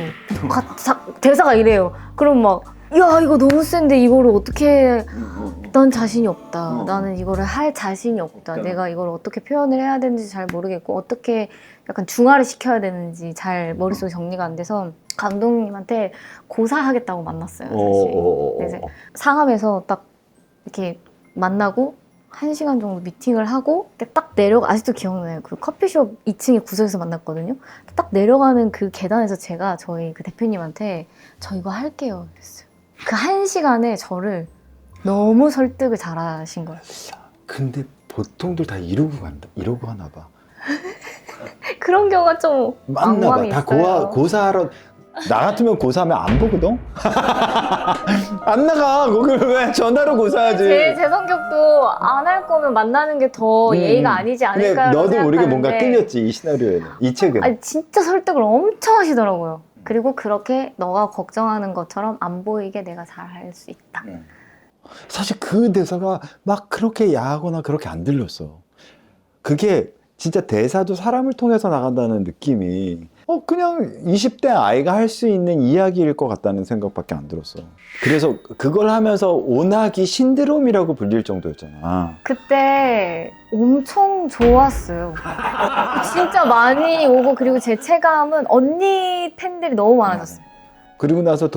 대사가 이래요. 그럼 막 야 이거 너무 센데 이거를 어떻게 난 자신이 없다. 나는 이거를 할 자신이 없다. 내가 이걸 어떻게 표현을 해야 되는지 잘 모르겠고 어떻게 약간 중화를 시켜야 되는지 잘 머릿속에 정리가 안 돼서 감독님한테 고사하겠다고 만났어요. 사실. 그래서 상암에서 딱 이렇게 만나고 1시간 정도 미팅을 하고 딱 아직도 기억나요. 그 커피숍 2층에 구석에서 만났거든요. 딱 내려가는 그 계단에서 제가 저희 그 대표님한테 저 이거 할게요 그랬어요. 그 1시간에 저를 너무 설득을 잘하신 거예요. 근데 보통들 다 이러고 하나 봐. 그런 경우가 좀 맞나 봐. 엉망이 다 있어요. 고사하러 나 같으면 고사하면 안 보거든? 안 나가. 거기 왜 전화로 고사하지? 제 성격도 안 할 거면 만나는 게 더 예의가 아니지 않을까. 근데 너도 모르게 뭔가 끌렸지 이 시나리오에는. 이 책은. 아니 진짜 설득을 엄청 하시더라고요. 그리고 그렇게 너가 걱정하는 것처럼 안 보이게 내가 잘 할 수 있다. 사실 그 대사가 막 그렇게 야하거나 그렇게 안 들렸어. 그게 진짜 대사도 사람을 통해서 나간다는 느낌이 그냥 20대 아이가 할 수 있는 이야기일 것 같다는 생각밖에 안 들었어. 그래서 그걸 하면서 오나기 신드롬이라고 불릴 정도였잖아. 그때 엄청 좋았어요. 진짜 많이 오고 그리고 제 체감은 언니 팬들이 너무 많아졌어요. 그리고 나서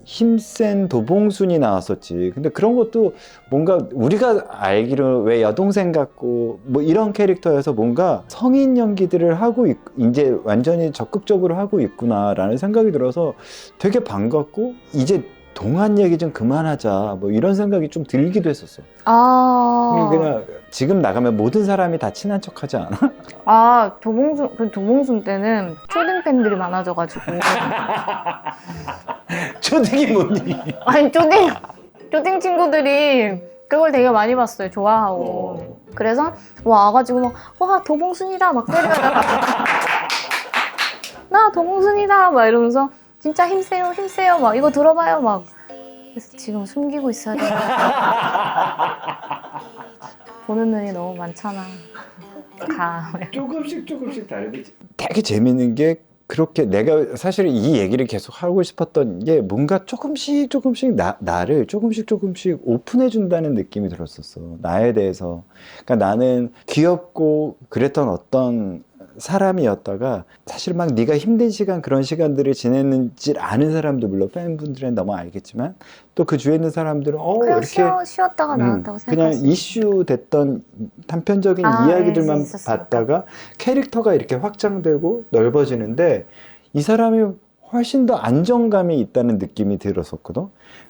힘센 도봉순이 나왔었지. 근데 그런 것도 뭔가 우리가 알기로 왜 여동생 같고 뭐 이런 캐릭터여서 뭔가 성인 연기들을 하고 이제 완전히 적극적으로 하고 있구나라는 생각이 들어서 되게 반갑고 이제 동안 얘기 좀 그만하자 뭐 이런 생각이 좀 들기도 했었어. 그냥 지금 나가면 모든 사람이 다 친한 척하지 않아? 도봉순 때는 초딩 팬들이 많아져가지고. 초딩이 뭐니? 아니 초딩 친구들이 그걸 되게 많이 봤어요. 좋아하고. 그래서 와가지고 막 와 도봉순이다 막 때리다가 나 도봉순이다 막 이러면서 진짜 힘세요 막 이거 들어봐요 막. 그래서 지금 숨기고 있어야 돼. 보는 눈이 너무 많잖아. 조금씩 다르지. 되게 재밌는 게 그렇게 내가 사실 이 얘기를 계속 하고 싶었던 게 뭔가 조금씩 나를 조금씩 오픈해 준다는 느낌이 들었었어. 나에 대해서. 그러니까 나는 귀엽고 그랬던 어떤 사람이었다가 사실 막 네가 힘든 시간 그런 시간들을 지냈는지 아는 사람도 물론 팬분들은 너무 알겠지만 또 그 주위에 있는 사람들은 그냥 이렇게 쉬었다가 나왔다고 그냥 생각할 수 이슈 됐던 단편적인 이야기들만 네, 있었으니까. 봤다가 캐릭터가 이렇게 확장되고 넓어지는데 이 사람이 훨씬 더 안정감이 있다는 느낌이 들었었거든.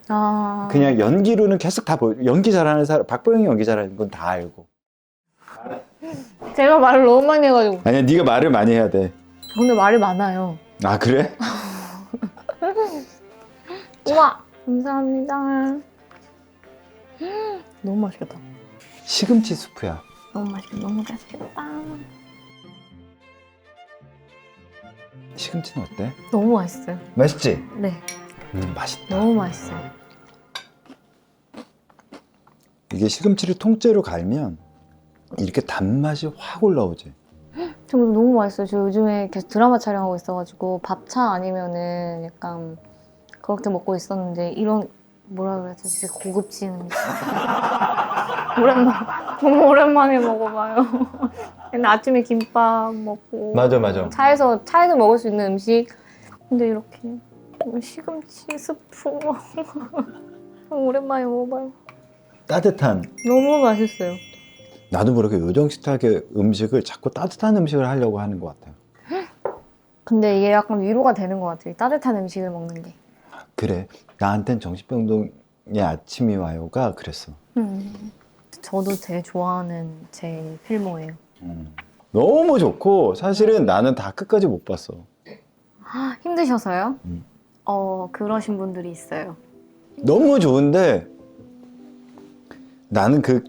아, 그냥 연기로는 계속 다 연기 잘하는 사람, 박보영이 연기 잘하는 건 다 알고. 제가 말을 너무 많이 해가지고. 아니야, 네가 말을 많이 해야 돼. 오늘 말이 많아요. 아, 그래? 우와, 감사합니다. 너무 맛있겠다. 시금치 수프야. 너무 맛있겠다. 시금치는 어때? 너무 맛있어요. 맛있지? 네, 맛있다. 너무 맛있어요. 이게 시금치를 통째로 갈면 이렇게 단맛이 확 올라오지. 저 너무 맛있어요. 저 요즘에 계속 드라마 촬영하고 있어가지고 밥차 아니면은 약간 그렇게 먹고 있었는데 이런 뭐라 그래야지 진짜 고급진 음식. 너무 오랜만에 먹어봐요. 근데 아침에 김밥 먹고 맞아, 맞아. 차에서 먹을 수 있는 음식. 근데 이렇게 시금치 스프 너무 오랜만에 먹어봐요. 따뜻한. 너무 맛있어요. 나도 모르게 요정식탁의 음식을 자꾸 따뜻한 음식을 하려고 하는 것 같아요. 근데 이게 약간 위로가 되는 것 같아요. 따뜻한 음식을 먹는 게. 그래. 나한텐 정신병동의 아침이 와요가 그랬어. 저도 되게 좋아하는 제 필모예요. 너무 좋고 사실은 나는 다 끝까지 못 봤어. 힘드셔서요? 음. 그러신 분들이 있어요. 너무 좋은데 나는 그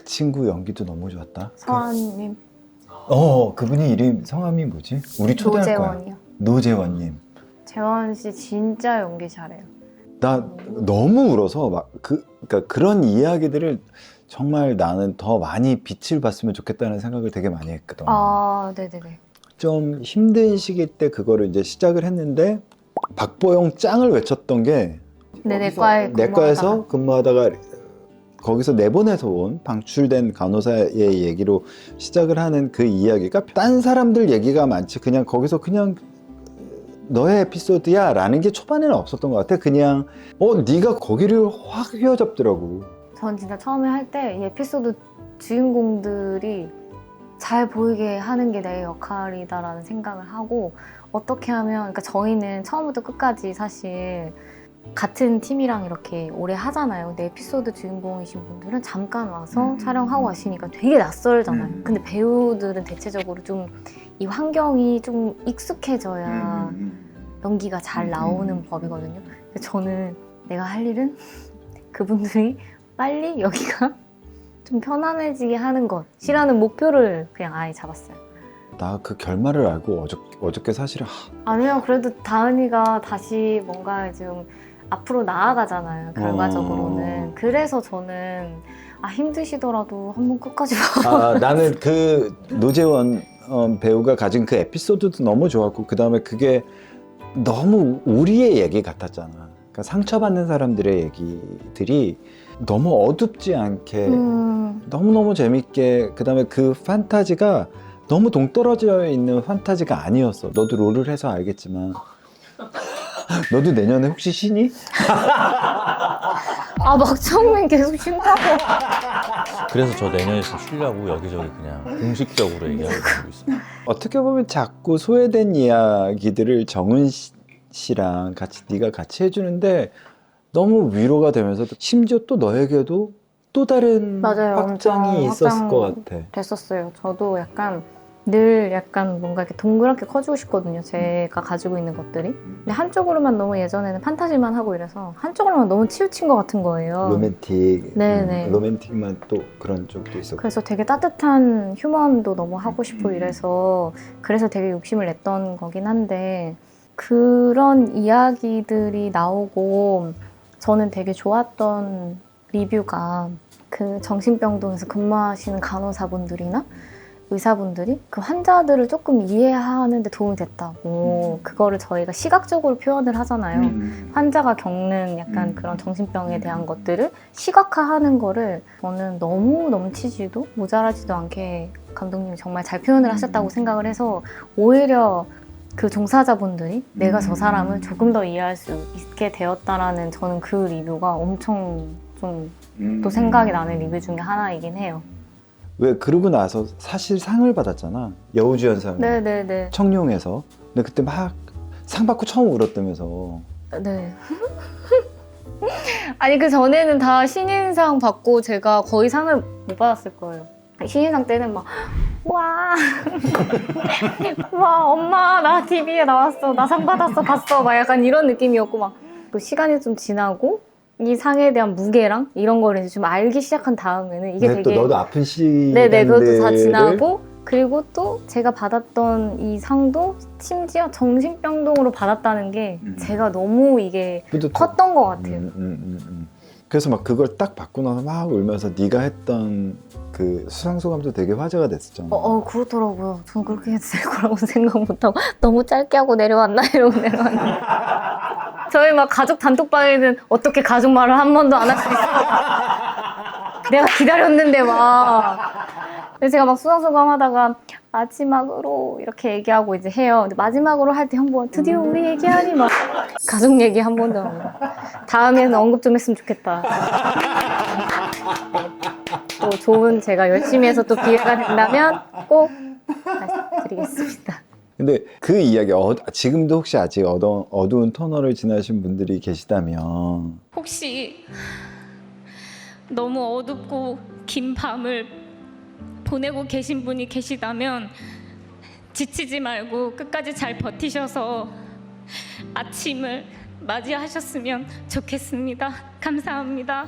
친구 연기도 너무 좋았다. 서한님, 그분이 이름 성함이 뭐지? 우리 초대할 거야. 노재원이요. 노재원님. 재원 씨 진짜 연기 잘해요. 나 너무 울어서 그러니까 그런 이야기들을 정말 나는 더 많이 빛을 봤으면 좋겠다는 생각을 되게 많이 했거든. 아, 네네네. 좀 힘든 시기 때 그거를 이제 시작을 했는데 박보영 짱을 외쳤던 게 네, 내과에서 근무하다가 거기서 내보내서 온 방출된 간호사의 얘기로 시작을 하는 그 이야기가 딴 사람들 얘기가 많지 그냥 거기서 그냥 너의 에피소드야 라는 게 초반에는 없었던 것 같아. 그냥 네가 거기를 확 휘어잡더라고. 전 진짜 처음에 할 때 이 에피소드 주인공들이 잘 보이게 하는 게 내 역할이다라는 생각을 하고 어떻게 하면 그러니까 저희는 처음부터 끝까지 사실 같은 팀이랑 이렇게 오래 하잖아요. 근데 에피소드 주인공이신 분들은 잠깐 와서 촬영하고 가시니까 되게 낯설잖아요. 근데 배우들은 대체적으로 좀 이 환경이 좀 익숙해져야 연기가 잘 나오는 법이거든요. 근데 저는 내가 할 일은 그분들이 빨리 여기가 좀 편안해지게 하는 것이라는 목표를 그냥 아예 잡았어요. 나 그 결말을 알고 어저께 사실 아니요, 그래도 다은이가 다시 뭔가 좀 앞으로 나아가잖아요, 결과적으로는. 그래서 저는 힘드시더라도 한번 끝까지 봐. 나는 그 노재원 배우가 가진 그 에피소드도 너무 좋았고 그 다음에 그게 너무 우리의 얘기 같았잖아. 그러니까 상처받는 사람들의 얘기들이 너무 어둡지 않게 너무너무 재밌게 그 다음에 그 판타지가 너무 동떨어져 있는 판타지가 아니었어. 너도 롤을 해서 알겠지만 너도 내년에 혹시 쉬니? 막창맨 계속 쉰다고. 그래서 저 내년에 좀 쉬려고 여기저기 그냥 공식적으로 얘기하고 있어요. 어떻게 보면 자꾸 소외된 이야기들을 정은 씨랑 네가 같이 해주는데 너무 위로가 되면서 심지어 또 너에게도 또 다른 맞아요. 확장이 엄청 있었을 확장 것 같아. 됐었어요. 저도 늘 약간 뭔가 이렇게 동그랗게 커지고 싶거든요. 제가 가지고 있는 것들이. 근데 한쪽으로만 너무 예전에는 판타지만 하고 이래서 한쪽으로만 너무 치우친 것 같은 거예요. 로맨틱. 네네. 로맨틱만 또 그런 쪽도 있었고. 그래서 되게 따뜻한 휴먼도 너무 하고 싶고 이래서 그래서 되게 욕심을 냈던 거긴 한데 그런 이야기들이 나오고 저는 되게 좋았던 리뷰가 그 정신병동에서 근무하시는 간호사분들이나 의사분들이 그 환자들을 조금 이해하는 데 도움이 됐다고 그거를 저희가 시각적으로 표현을 하잖아요. 환자가 겪는 약간 그런 정신병에 대한 것들을 시각화하는 거를 저는 너무 넘치지도 모자라지도 않게 감독님이 정말 잘 표현을 하셨다고 생각을 해서 오히려 그 종사자분들이 내가 저 사람을 조금 더 이해할 수 있게 되었다라는 저는 그 리뷰가 엄청 좀 또 생각이 나는 리뷰 중에 하나이긴 해요. 왜 그러고 나서 사실 상을 받았잖아. 여우주연상 네네네. 청룡에서. 근데 그때 막 상 받고 처음 울었다면서. 네. 아니 그 전에는 다 신인상 받고 제가 거의 상을 못 받았을 거예요. 신인상 때는 막 와, 와 엄마 나 TV에 나왔어, 나 상 받았어, 봤어, 막 약간 이런 느낌이었고 막 또 시간이 좀 지나고 이 상에 대한 무게랑 이런 거를 이제 좀 알기 시작한 다음에는 이게 근데 되게 또 너도 아픈 시간들을 네네 그것도 다 지나고 그리고 또 제가 받았던 이 상도 심지어 정신병동으로 받았다는 게 제가 너무 이게 컸던 것 같아요. 그래서 막 그걸 딱 받고 나서 막 울면서 네가 했던 그 수상소감도 되게 화제가 됐었잖아. 그렇더라고요. 전 그렇게 해도 될 거라고 생각 못하고 너무 짧게 하고 내려왔나 이러고 내려왔는데 저희 막 가족 단톡방에는 어떻게 가족 말을 한 번도 안 할 수 있어. 내가 기다렸는데 막. 근데 제가 막 수상소감 하다가 마지막으로 이렇게 얘기하고 이제 해요. 근데 마지막으로 할 때 형부가 드디어 우리 얘기하니 막 가족 얘기 한 번도 안 하고 다음에는 언급 좀 했으면 좋겠다. 또 좋은 제가 열심히 해서 또 기회가 된다면 꼭 말씀드리겠습니다. 근데 그 이야기 지금도 혹시 아직 어두운 터널을 지나신 분들이 계시다면 혹시 너무 어둡고 긴 밤을 보내고 계신 분이 계시다면 지치지 말고 끝까지 잘 버티셔서 아침을 맞이하셨으면 좋겠습니다. 감사합니다.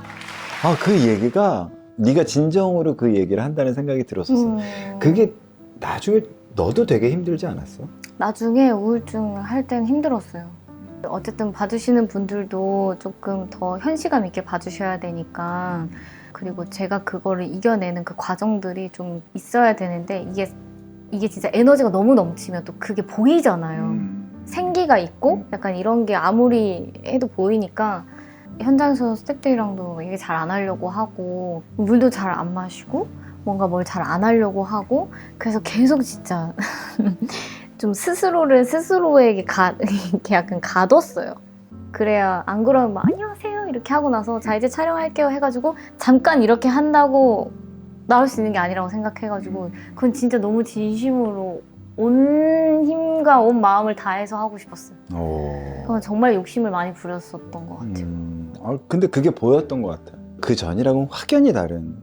그 얘기가 네가 진정으로 그 얘기를 한다는 생각이 들었었어. 그게 나중에 너도 되게 힘들지 않았어? 나중에 우울증 할 땐 힘들었어요. 어쨌든 봐주시는 분들도 조금 더 현시감 있게 봐주셔야 되니까 그리고 제가 그거를 이겨내는 그 과정들이 좀 있어야 되는데 이게 진짜 에너지가 너무 넘치면 또 그게 보이잖아요. 생기가 있고 약간 이런 게 아무리 해도 보이니까 현장에서 스태프들이랑도 얘기 잘 안 하려고 하고 물도 잘 안 마시고 뭔가 뭘 잘 안 하려고 하고 그래서 계속 진짜 좀 스스로에게 이렇게 약간 가뒀어요. 그래야 안 그러면 막 안녕하세요 이렇게 하고 나서 자 이제 촬영할게요 해가지고 잠깐 이렇게 한다고 나올 수 있는 게 아니라고 생각해가지고 그건 진짜 너무 진심으로 온 힘과 온 마음을 다해서 하고 싶었어요. 그건 정말 욕심을 많이 부렸었던 것 같아요. 근데 그게 보였던 것 같아. 그 전이랑은 확연히 다른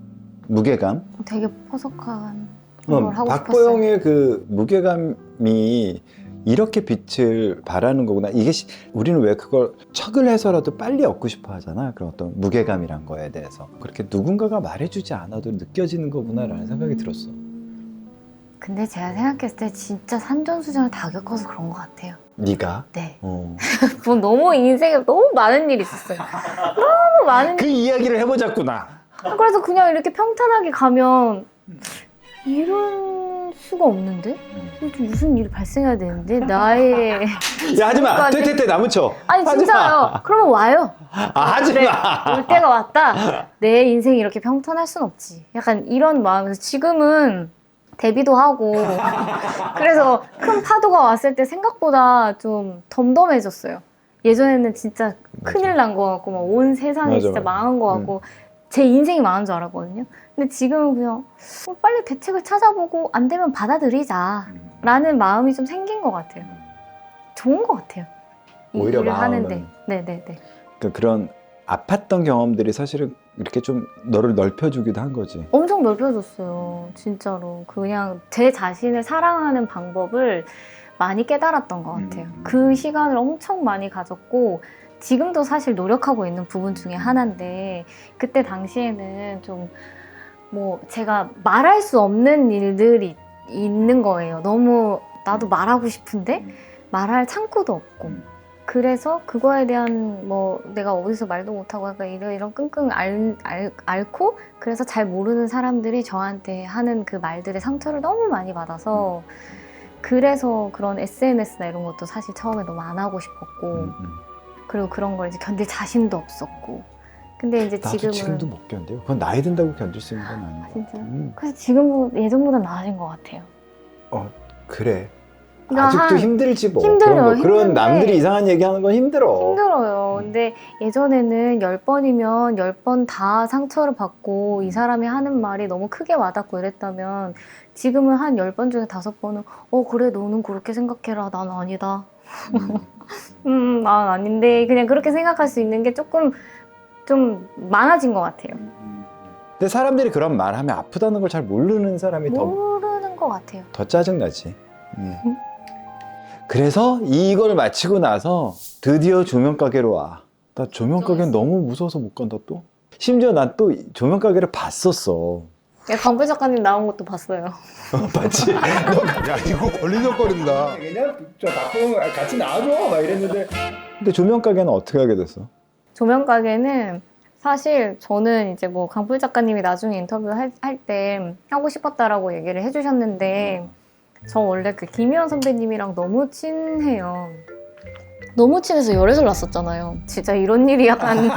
무게감? 되게 포석한 걸 하고 싶었어요. 박보영의 그 무게감이 이렇게 빛을 발하는 거구나. 이게 우리는 왜 그걸 척을 해서라도 빨리 얻고 싶어 하잖아. 그런 어떤 무게감이란 거에 대해서. 그렇게 누군가가 말해주지 않아도 느껴지는 거구나라는 생각이 들었어. 근데 제가 생각했을 때 진짜 산전수전을 다 겪어서 그런 것 같아요. 네가? 네. 뭐 너무 인생에 너무 많은 일이 있었어요. 너무 많은 그 이야기를 해보자꾸나. 그래서 그냥 이렇게 평탄하게 가면 이럴 수가 없는데? 이렇게 무슨 일이 발생해야 되는데? 나의 야 하지마! 퇴퇴퇴 나무쳐! 아니 진짜요. 그러면 와요. 하지마! 그래, 올 때가 왔다. 내 인생이 이렇게 평탄할 순 없지. 약간 이런 마음에서 지금은 데뷔도 하고 그래서 큰 파도가 왔을 때 생각보다 좀 덤덤해졌어요. 예전에는 진짜 큰일 난 것 같고 막 온 세상이 진짜 망한 것 같고 제 인생이 망한 줄 알았거든요. 근데 지금은 그냥 빨리 대책을 찾아보고 안 되면 받아들이자 라는 마음이 좀 생긴 것 같아요. 좋은 것 같아요. 이 오히려 일을 마음은. 하는데. 네네네. 그러니까 그런 아팠던 경험들이 사실은 이렇게 좀 너를 넓혀주기도 한 거지. 엄청 넓혀줬어요. 진짜로. 그냥 제 자신을 사랑하는 방법을 많이 깨달았던 것 같아요. 그 시간을 엄청 많이 가졌고 지금도 사실 노력하고 있는 부분 중에 하나인데 그때 당시에는 좀 뭐 제가 말할 수 없는 일들이 있는 거예요. 너무 나도 말하고 싶은데 말할 창구도 없고 그래서 그거에 대한 뭐 내가 어디서 말도 못하고 약간 이런 끙끙 앓고 그래서 잘 모르는 사람들이 저한테 하는 그 말들의 상처를 너무 많이 받아서 그래서 그런 SNS나 이런 것도 사실 처음에 너무 안 하고 싶었고 그리고 그런 걸 이제 견딜 자신도 없었고 근데 이제 나도 지금도 못 견뎌요. 그건 나이 든다고 견딜 수 있는 건 아닌 것 진짜 같아. 그래서 지금보다 예전보다 나아진 것 같아요. 그래. 그러니까 아직도 한- 힘들지 뭐. 힘들어요, 그런 힘든데 남들이 이상한 얘기하는 건 힘들어. 힘들어요. 근데 예전에는 10번이면 10번 다 상처를 받고 이 사람이 하는 말이 너무 크게 와닿고 이랬다면 지금은 한 10번 중에 5번은 그래 너는 그렇게 생각해라. 난 아니다. 난 아닌데 그냥 그렇게 생각할 수 있는 게 조금 좀 많아진 것 같아요. 근데 사람들이 그런 말 하면 아프다는 걸 잘 모르는 사람이 모르는 것 같아요. 더 짜증나지. 그래서 이걸 마치고 나서 드디어 조명가게로 와. 나 조명가게는 너무 무서워서 못 간다 또. 심지어 난 또 조명가게를 봤었어. 강불 작가님 나온 것도 봤어요. 봤지? 야 이거 걸리적거린다. 그냥 저 바쁜 같이 나와줘 막 이랬는데. 근데 조명가게는 어떻게 하게 됐어? 조명 가게는 사실 저는 이제 뭐 강불 작가님이 나중에 인터뷰 할 때 하고 싶었다라고 얘기를 해주셨는데 저 원래 그 김희원 선배님이랑 너무 친해요. 너무 친해서 열애설 났었잖아요. 진짜 이런 일이 약간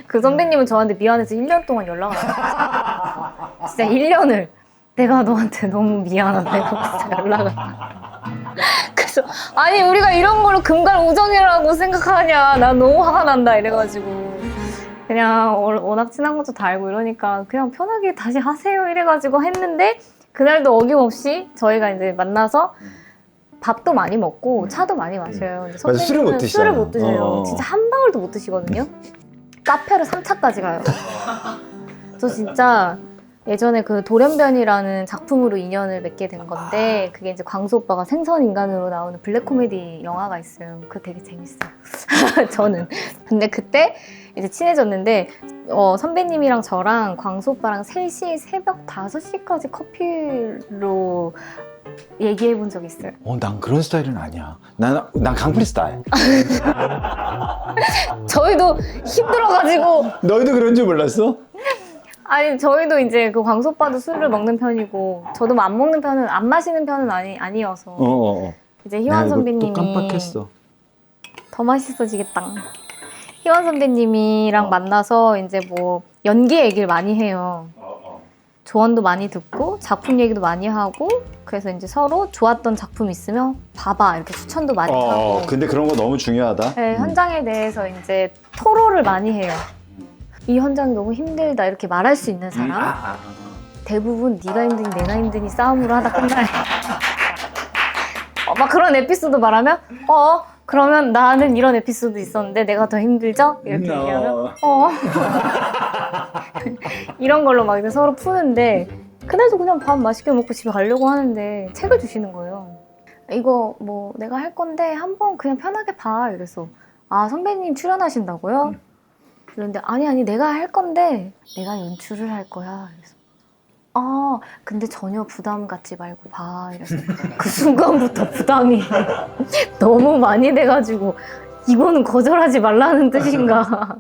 그 선배님은 저한테 미안해서 1년 동안 연락을 안 했어요. 진짜 1년을 내가 너한테 너무 미안하다고 진짜 연락을 그래서 아니 우리가 이런 걸로 금갈우정이라고 생각하냐 나 너무 화가 난다 이래가지고 그냥 워낙 친한 것도 다 알고 이러니까 그냥 편하게 다시 하세요 이래가지고 했는데 그날도 어김없이 저희가 이제 만나서 밥도 많이 먹고 차도 많이 마셔요. 근데 맞아, 술을 못 선배님은 드시잖아. 술을 못 드세요. 진짜 한 방울도 못 드시거든요. 카페로 3차까지 가요. 저 진짜 예전에 그 돌연변이라는 작품으로 인연을 맺게 된 건데 그게 이제 광수 오빠가 생선인간으로 나오는 블랙 코미디 영화가 있어요. 그거 되게 재밌어요. 저는. 근데 그때 이제 친해졌는데 선배님이랑 저랑 광수 오빠랑 셋이 새벽 5시까지 커피로 얘기해 본 적이 있어요. 난 그런 스타일은 아니야. 난 강프리 스타일. 저희도 힘들어가지고 너희도 그런 줄 몰랐어? 아니 저희도 이제 그 광수 오빠도 술을 먹는 편이고 저도 뭐 안 마시는 편은 아니어서 이제 희원 선배님이 또 깜빡했어. 더 맛있어지겠다. 희원 선배님이랑 만나서 이제 뭐 연기 얘기를 많이 해요. 조언도 많이 듣고 작품 얘기도 많이 하고 그래서 이제 서로 좋았던 작품 있으면 봐봐 이렇게 추천도 많이 하고 근데 그런 거 너무 중요하다. 네, 현장에 대해서 이제 토로를 많이 해요. 이 현장이 너무 힘들다 이렇게 말할 수 있는 사람 대부분 네가 힘드니 내가 힘드니 싸움으로 하다 끝나요. 막 그런 에피소드 말하면 그러면 나는 이런 에피소드 있었는데 내가 더 힘들죠? 이렇게 얘기하면 이런 걸로 막 이제 서로 푸는데 그날도 그냥 밥 맛있게 먹고 집에 가려고 하는데 책을 주시는 거예요. 이거 뭐 내가 할 건데 한번 그냥 편하게 봐. 이래서 선배님 출연하신다고요? 그런데 아니 내가 할 건데 내가 연출을 할 거야. 그래서 근데 전혀 부담 갖지 말고 봐. 이래서 그 순간부터 부담이 너무 많이 돼가지고 이거는 거절하지 말라는 뜻인가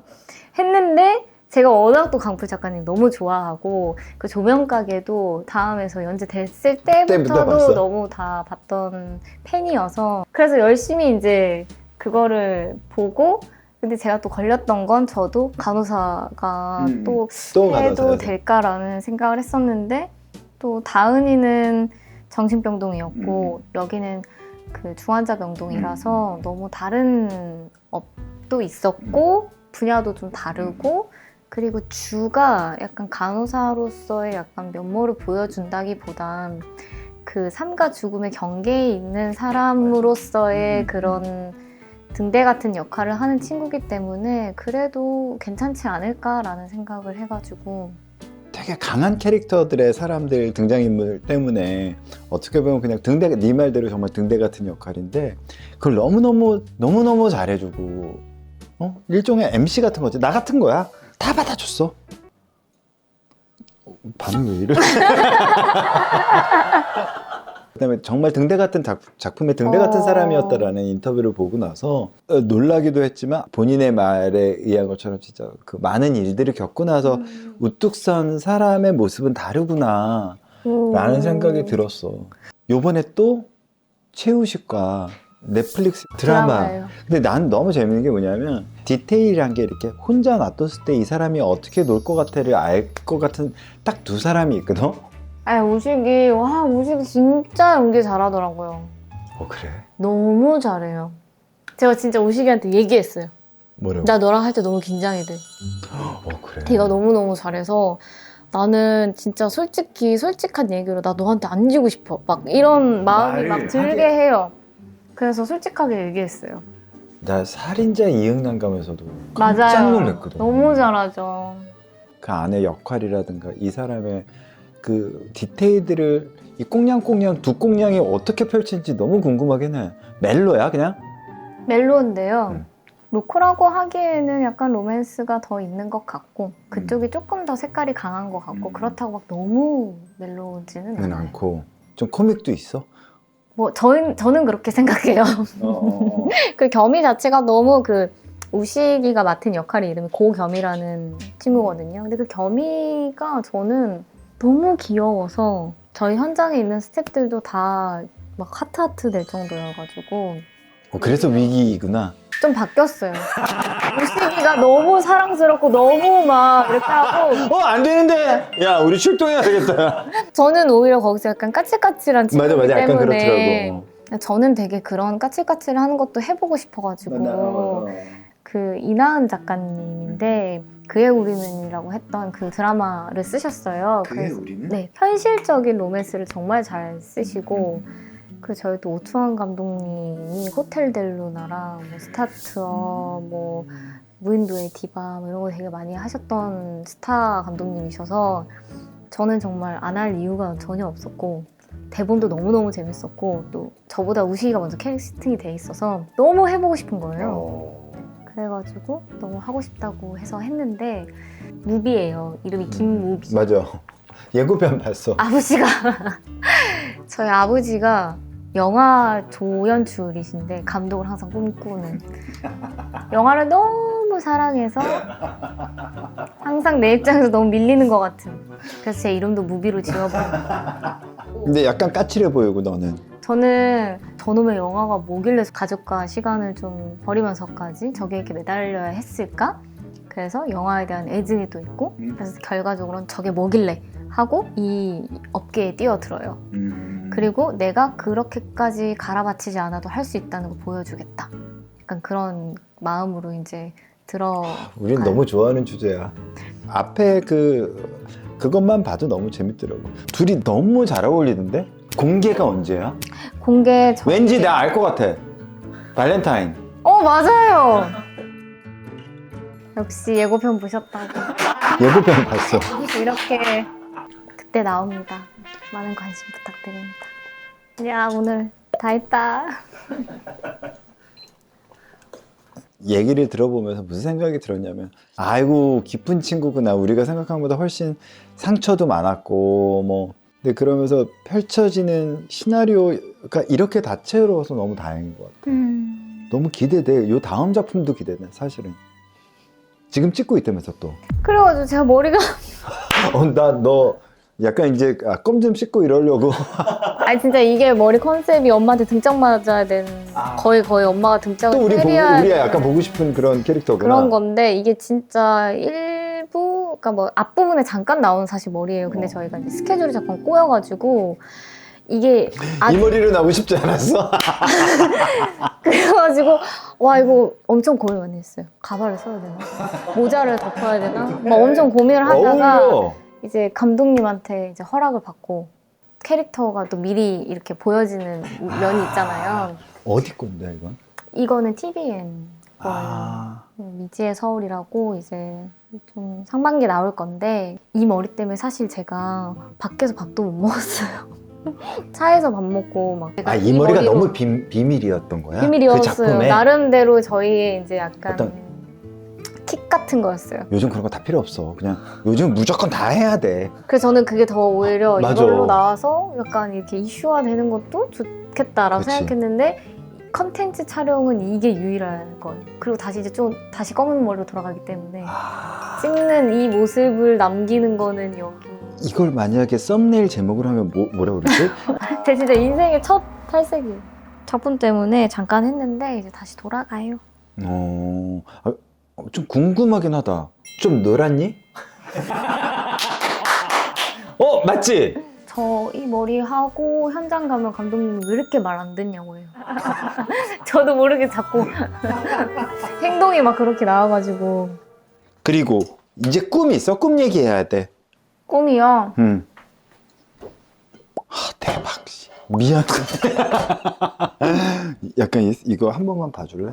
했는데 제가 워낙 또 강풀 작가님 너무 좋아하고 그 조명가게도 다음에서 연재됐을 때부터도 봤어? 너무 다 봤던 팬이어서 그래서 열심히 이제 그거를 보고 근데 제가 또 걸렸던 건 저도 간호사가 또 해도 간호사야. 될까라는 생각을 했었는데 또 다은이는 정신병동이었고 여기는 그 중환자 병동이라서 너무 다른 업도 있었고 분야도 좀 다르고 그리고 주가 약간 간호사로서의 약간 면모를 보여준다기보단 그 삶과 죽음의 경계에 있는 사람으로서의 그런 등대 같은 역할을 하는 친구기 때문에 그래도 괜찮지 않을까라는 생각을 해가지고 되게 강한 캐릭터들의 사람들 등장인물 때문에 어떻게 보면 그냥 등대, 네 말대로 정말 등대 같은 역할인데 그걸 너무너무 잘해주고 일종의 MC 같은 거지. 나 같은 거야. 다 받아줬어. 반응 왜 이래? 그다음에 정말 등대 같은 작품의 등대 같은 사람이었다라는 인터뷰를 보고 나서 놀라기도 했지만 본인의 말에 의한 것처럼 진짜 그 많은 일들을 겪고 나서 우뚝 선 사람의 모습은 다르구나 라는 생각이 들었어. 요번에 또 최우식과 넷플릭스 드라마. 드라마예요. 근데 난 너무 재밌는 게 뭐냐면 디테일한 게 이렇게 혼자 놔뒀을 때 이 사람이 어떻게 놀 것 같아를 알 것 같은 딱 두 사람이 있거든. 우식이 진짜 연기 잘하더라고요. 그래? 너무 잘해요. 제가 진짜 우식이한테 얘기했어요. 뭐라고? 나 너랑 할 때 너무 긴장이 돼. 그래? 걔가 너무너무 잘해서 나는 진짜 솔직한 얘기로 나 너한테 안 지고 싶어. 막 이런 마음이 막 말을 들게 하게. 해요. 그래서 솔직하게 얘기했어요. 나 살인자 이응난감에서도 맞아요. 깜짝 놀랐거든. 너무 잘하죠. 그 안에 역할이라든가 이 사람의 그 디테일들을 이 꽁냥꽁냥 두 꽁냥이 어떻게 펼칠지 너무 궁금하긴 해. 멜로야 그냥? 멜로인데요. 로코라고 하기에는 약간 로맨스가 더 있는 것 같고 그쪽이 조금 더 색깔이 강한 것 같고 그렇다고 막 너무 멜로지는 않아요. 않고 좀 코믹도 있어? 뭐 저는 그렇게 생각해요. 그 겸이 자체가 너무 그 우식이가 맡은 역할의 이름이 고겸이라는 친구거든요. 근데 그 겸이가 저는 너무 귀여워서 저희 현장에 있는 스태프들도 다 막 하트하트 될 정도여가지고 그래서 위기이구나. 좀 바뀌었어요. 우식이가 너무 사랑스럽고 너무 막 이렇게 하고 안 되는데! 야 우리 출동해야 되겠다. 저는 오히려 거기서 약간 까칠까칠한 친구이기 맞아 약간 때문에 그렇더라고. 저는 되게 그런 까칠까칠한 것도 해보고 싶어가지고 그 이나은 작가님인데 그의 우리는이라고 했던 그 드라마를 쓰셨어요. 그의 우리는? 네, 현실적인 로맨스를 정말 잘 쓰시고 그 저희 또 오투환 감독님이 호텔 델루나랑 뭐 스타트어 뭐 무인도의 디바 뭐 이런 거 되게 많이 하셨던 스타 감독님이셔서 저는 정말 안 할 이유가 전혀 없었고 대본도 너무너무 재밌었고 또 저보다 우식이가 먼저 캐스팅이 돼 있어서 너무 해보고 싶은 거예요. 그래가지고 너무 하고 싶다고 해서 했는데 무비예요. 이름이 김무비. 맞아. 예고편 봤어. 아버지가 저희 아버지가 영화 조연출이신데 감독을 항상 꿈꾸는 영화를 너무 사랑해서 항상 내 입장에서 너무 밀리는 것 같은 그래서 제 이름도 무비로 지어버린 근데 약간 까칠해 보이고 너는. 저는 저놈의 영화가 뭐길래 가족과 시간을 좀 버리면서까지 저기에 매달려야 했을까? 그래서 영화에 대한 애증이 또 있고 그래서 결과적으로는 저게 뭐길래 하고 이 업계에 뛰어들어요. 그리고 내가 그렇게까지 갈아바치지 않아도 할 수 있다는 걸 보여주겠다. 약간 그런 마음으로 이제 우린 너무 좋아하는 주제야. 앞에 그것만 봐도 너무 재밌더라고. 둘이 너무 잘 어울리는데? 공개가 언제야? 공개 왠지 내가 알 것 같아. 발렌타인. 맞아요. 역시 예고편 보셨다고. 예고편 봤어. 이렇게 그때 나옵니다. 많은 관심 부탁드립니다. 야 오늘 다 했다. 얘기를 들어보면서 무슨 생각이 들었냐면 아이고 깊은 친구구나. 우리가 생각한 것보다 훨씬 상처도 많았고 뭐 근데 그러면서 펼쳐지는 시나리오가 이렇게 다채로워서 너무 다행인 것 같아. 너무 기대돼. 요 다음 작품도 기대돼 사실은. 지금 찍고 있다면서 또. 그래가지고 제가 머리가 너 약간 이제 껌 좀 씻고 이러려고. 아니 진짜 이게 머리 컨셉이 엄마한테 등짝 맞아야 되는 거의 엄마가 또 등짝을 우리 때려야 우리가 되는 약간 보고 싶은 그런 캐릭터구나. 그런 건데 이게 진짜 일부 그러니까 뭐 앞부분에 잠깐 나오는 사실 머리예요. 근데 저희가 이제 스케줄이 잠깐 꼬여가지고 이게 이 머리로 나오고 싶지 않았어? 그래가지고 와 이거 엄청 고민 많이 했어요. 가발을 써야 되나? 모자를 덮어야 되나? 막 엄청 고민을 하다가 어울려. 이제 감독님한테 이제 허락을 받고 캐릭터가 또 미리 이렇게 보여지는 면이 있잖아요. 어디 건데 이건? 이거는 TVN 거예요. 미지의 서울이라고 이제 좀 상반기에 나올 건데 이 머리 때문에 사실 제가 밖에서 밥도 못 먹었어요. 차에서 밥 먹고 막 이 머리가 머리로 너무 비밀이었던 거야? 그 비밀이었어요. 작품에? 나름대로 저희의 이제 약간 어떤- 킥 같은 같은 거였어요. 요즘 그런 거 다 필요 없어. 그냥 요즘 무조건 다 해야 돼. 그래서 저는 그게 더 오히려 맞아. 이걸로 나와서 약간 이렇게 이슈화 되는 것도 좋겠다라고 그치. 생각했는데 컨텐츠 촬영은 이게 유일한 거예요. 그리고 다시 이제 좀 다시 검은 머리로 돌아가기 때문에 찍는 이 모습을 남기는 거는 여기. 이걸 만약에 썸네일 제목을 하면 뭐라 그러지? 제 진짜 인생의 첫 탈색이에요. 작품 때문에 잠깐 했는데 이제 다시 돌아가요. 좀 궁금하긴 하다. 좀 놀았니? 맞지? 저 이 머리 하고 현장 가면 감독님이 왜 이렇게 말 안 듣냐고 해요. 저도 모르게 자꾸 행동이 막 그렇게 나와가지고. 그리고 이제 꿈이 있어? 꿈 얘기해야 돼. 꿈이요. 대박. 미안. 약간 이거 한 번만 봐줄래?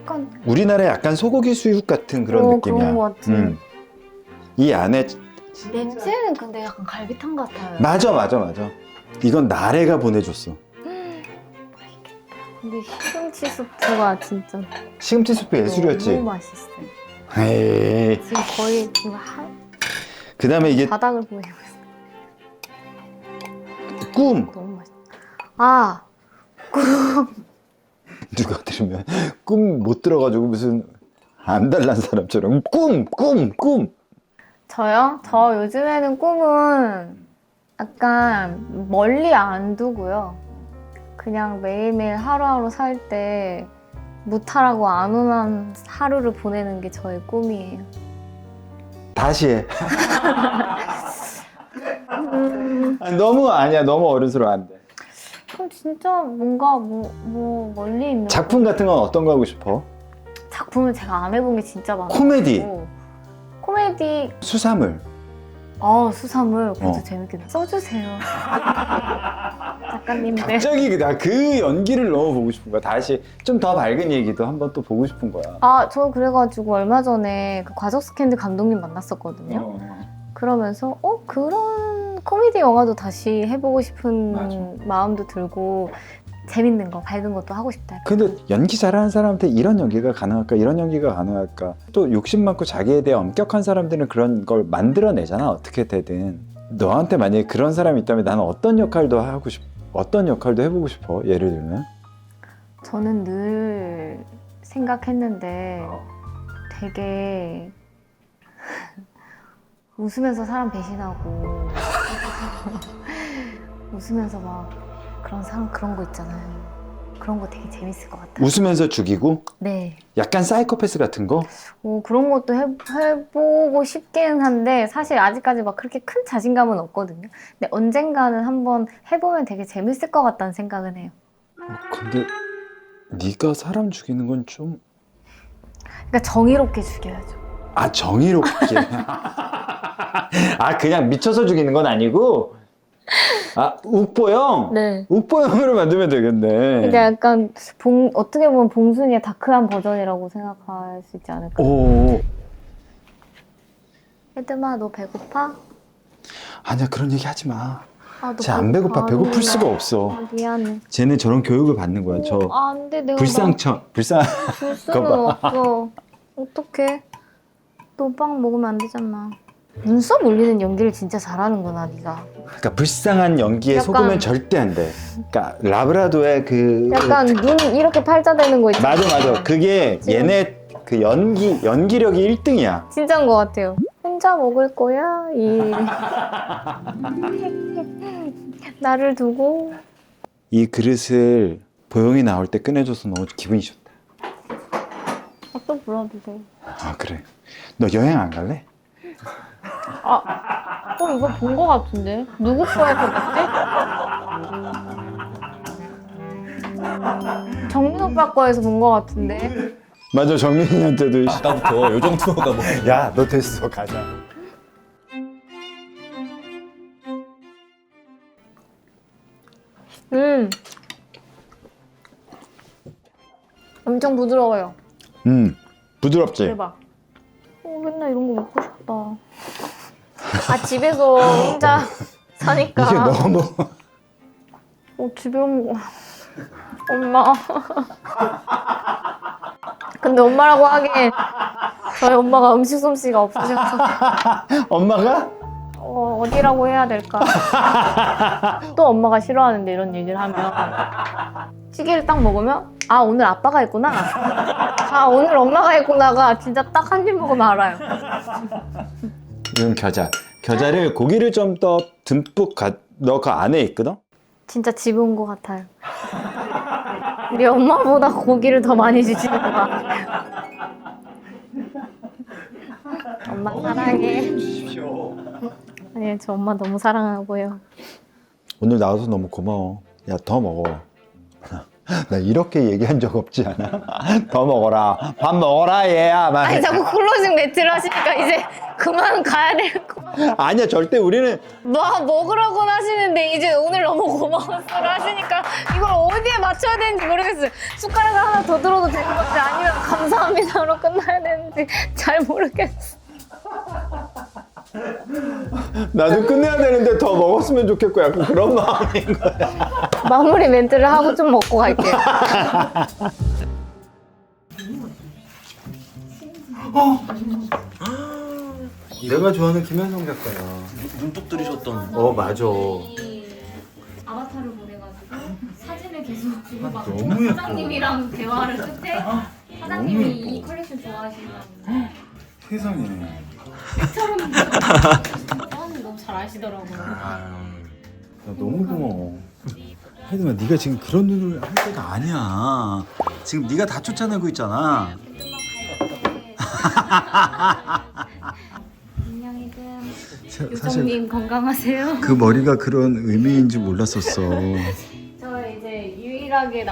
약간 우리나라 약간 소고기 수육 같은 그런 느낌이야. 그런 것 같아. 이 안에 냄새는 근데 약간 갈비탕 같아요. 맞아. 이건 나래가 보내줬어. 근데 시금치 수프가 진짜 시금치 수프 예술이었지. 너무 맛있어요. 에이. 지금 거의 지금 한 그다음에 이게 바닥을 보내고 있어요. 꿈. 너무 맛있어. 아, 누가 들으면 꿈 못 들어가지고 무슨 안달난 사람처럼 꿈. 저요? 저 요즘에는 꿈은 약간 멀리 안 두고요. 그냥 매일매일 하루하루 살 때 무탈하고 안온한 하루를 보내는 게 저의 꿈이에요. 다시 해. 너무 아니야. 너무 어른스러워 안 돼. 그럼 진짜 뭔가 뭐 멀리 있는 작품 같은 건 어떤 거 하고 싶어? 작품을 제가 안 해본 게 진짜 많아요. 코미디 수사물. 수사물 그것도 어. 재밌게 써주세요. 작가님들. 갑자기 나 그 연기를 너무 보고 싶은 거야. 다시 좀 더 밝은 얘기도 한번 또 보고 싶은 거야. 저 그래가지고 얼마 전에 그 과적 스캔들 감독님 만났었거든요. 그러면서 그런 코미디 영화도 다시 해보고 싶은 맞아. 마음도 들고 재밌는 거, 밝은 것도 하고 싶다. 근데 연기 잘하는 사람한테 이런 연기가 가능할까? 이런 연기가 가능할까? 또 욕심 많고 자기에 대해 엄격한 사람들은 그런 걸 만들어내잖아. 어떻게 되든. 너한테 만약에 그런 사람이 있다면 나는 어떤 역할도 해보고 싶어? 예를 들면? 저는 늘 생각했는데 되게 웃으면서 사람 배신하고 웃으면서 막 그런 거 있잖아요. 그런 거 되게 재밌을 것 같아요. 웃으면서 죽이고? 네. 약간 사이코패스 같은 거? 그런 것도 해보고 싶기는 한데 사실 아직까지 막 그렇게 큰 자신감은 없거든요. 근데 언젠가는 한번 해보면 되게 재밌을 것 같다는 생각은 해요. 근데 네가 사람 죽이는 건 좀... 그러니까 정의롭게 죽여야죠. 정의롭게. 그냥 미쳐서 죽이는 건 아니고? 욱보형? 네. 욱보형으로 만들면 되겠네. 근데 약간 어떻게 보면 봉순이의 다크한 버전이라고 생각할 수 있지 않을까. 오. 헤드마 너 배고파? 아니야, 그런 얘기 하지 마. 너 쟤 안 배고파. 배고플 수가 없어. 미안해. 쟤는 저런 교육을 받는 거야. 안 돼. 내가 불쌍. 줄 수는 없어. 어떡해. 너 빵 먹으면 안 되잖아. 눈썹 올리는 연기를 진짜 잘하는구나, 네가. 그러니까 불쌍한 연기에 약간- 속으면 절대 안 돼. 그러니까 라브라도의 약간 눈 이렇게 팔자되는 거 있잖아. 맞아. 그게 지금- 얘네 그 연기력이 1등이야. 진짜인 것 같아요. 혼자 먹을 거야? 나를 두고. 이 그릇을 보영이 나올 때 꺼내줘서 너무 기분이 좋다. 또 불러주세요. 그래. 너 여행 안 갈래? 이거 본 거 같은데? 누구 거에서 봤지? 정민 오빠 거에서 본 거 같은데? 맞아, 정민이한테도. 아까부터 요정 투어가 뭐 야, 너 됐어, 가자. 엄청 부드러워요. 부드럽지? 대박. 맨날 이런 거 먹고 싶다. 집에서 혼자 사니까. 이게 너무. 집에 오면 엄마. 근데 엄마라고 하기엔 저희 엄마가 음식 솜씨가 없으셔서 엄마가? 어디라고 해야 될까? 또 엄마가 싫어하는데 이런 얘기를 하면 찌개를 딱 먹으면 아 오늘 아빠가 했구나 아 오늘 엄마가 했구나가 진짜 딱 한 입 먹으면 알아요. 이건 겨자를 고기를 좀 더 듬뿍 넣어 그 안에 있거든? 진짜 집 온 것 같아요. 우리 엄마보다 고기를 더 많이 주시는 것 같아요. 엄마 사랑해. 아니 저 엄마 너무 사랑하고요. 오늘 나와서 너무 고마워. 야, 더 먹어. 나 이렇게 얘기한 적 없지 않아? 더 먹어라. 밥 먹어라, 얘야. 막. 아니 자꾸 클로징 멘트를 하시니까 이제 그만 가야 될 거. 아니야, 절대 우리는 뭐 먹으라고 하시는데 이제 오늘 너무 고마웠어를 하시니까 이걸 어디에 맞춰야 되는지 모르겠어요. 숟가락을 하나 더 들어도 되는 건지 아니면 감사합니다로 끝나야 되는지 잘 모르겠어. 나도 끝내야 되는데 더 먹었으면 좋겠고 약간 그런 마음인 거야. 마무리 멘트를 하고 좀 먹고 갈게요. 내가 좋아하는 김현성 작가야. 눈독 들이셨던. 맞아. 아바타를 보내가지고 사진을 계속 주고 막 너무 예뻐. 사장님이랑 대화를 끝에 사장님이 이 컬렉션 좋아하신다고 세상에. 사장님 너무 잘 아시더라고요. 나 너무 고마워. 혜림아, 네가 지금 그런 눈을 할 때가 아니야. 지금 네가 다 쫓아내고 있잖아. 안녕히금 사실 유정님 건강하세요. 그 머리가 그런 의미인지 몰랐었어. 저 이제 유일하게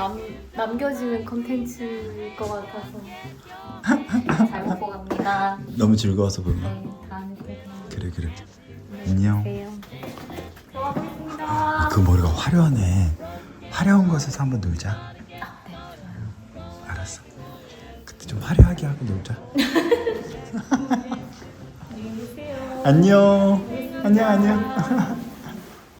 남겨지는 컨텐츠일 것 같아서 잘 먹고 갑니다. 너무 즐거워서 보여. 네, 다음에 또 그래. 안녕. 봬요. 들어가겠습니다. 그 머리가 화려하네. 화려한 곳에서 한번 놀자. 알았어. 그때 좀 화려하게 하고 놀자. 안녕. 안녕.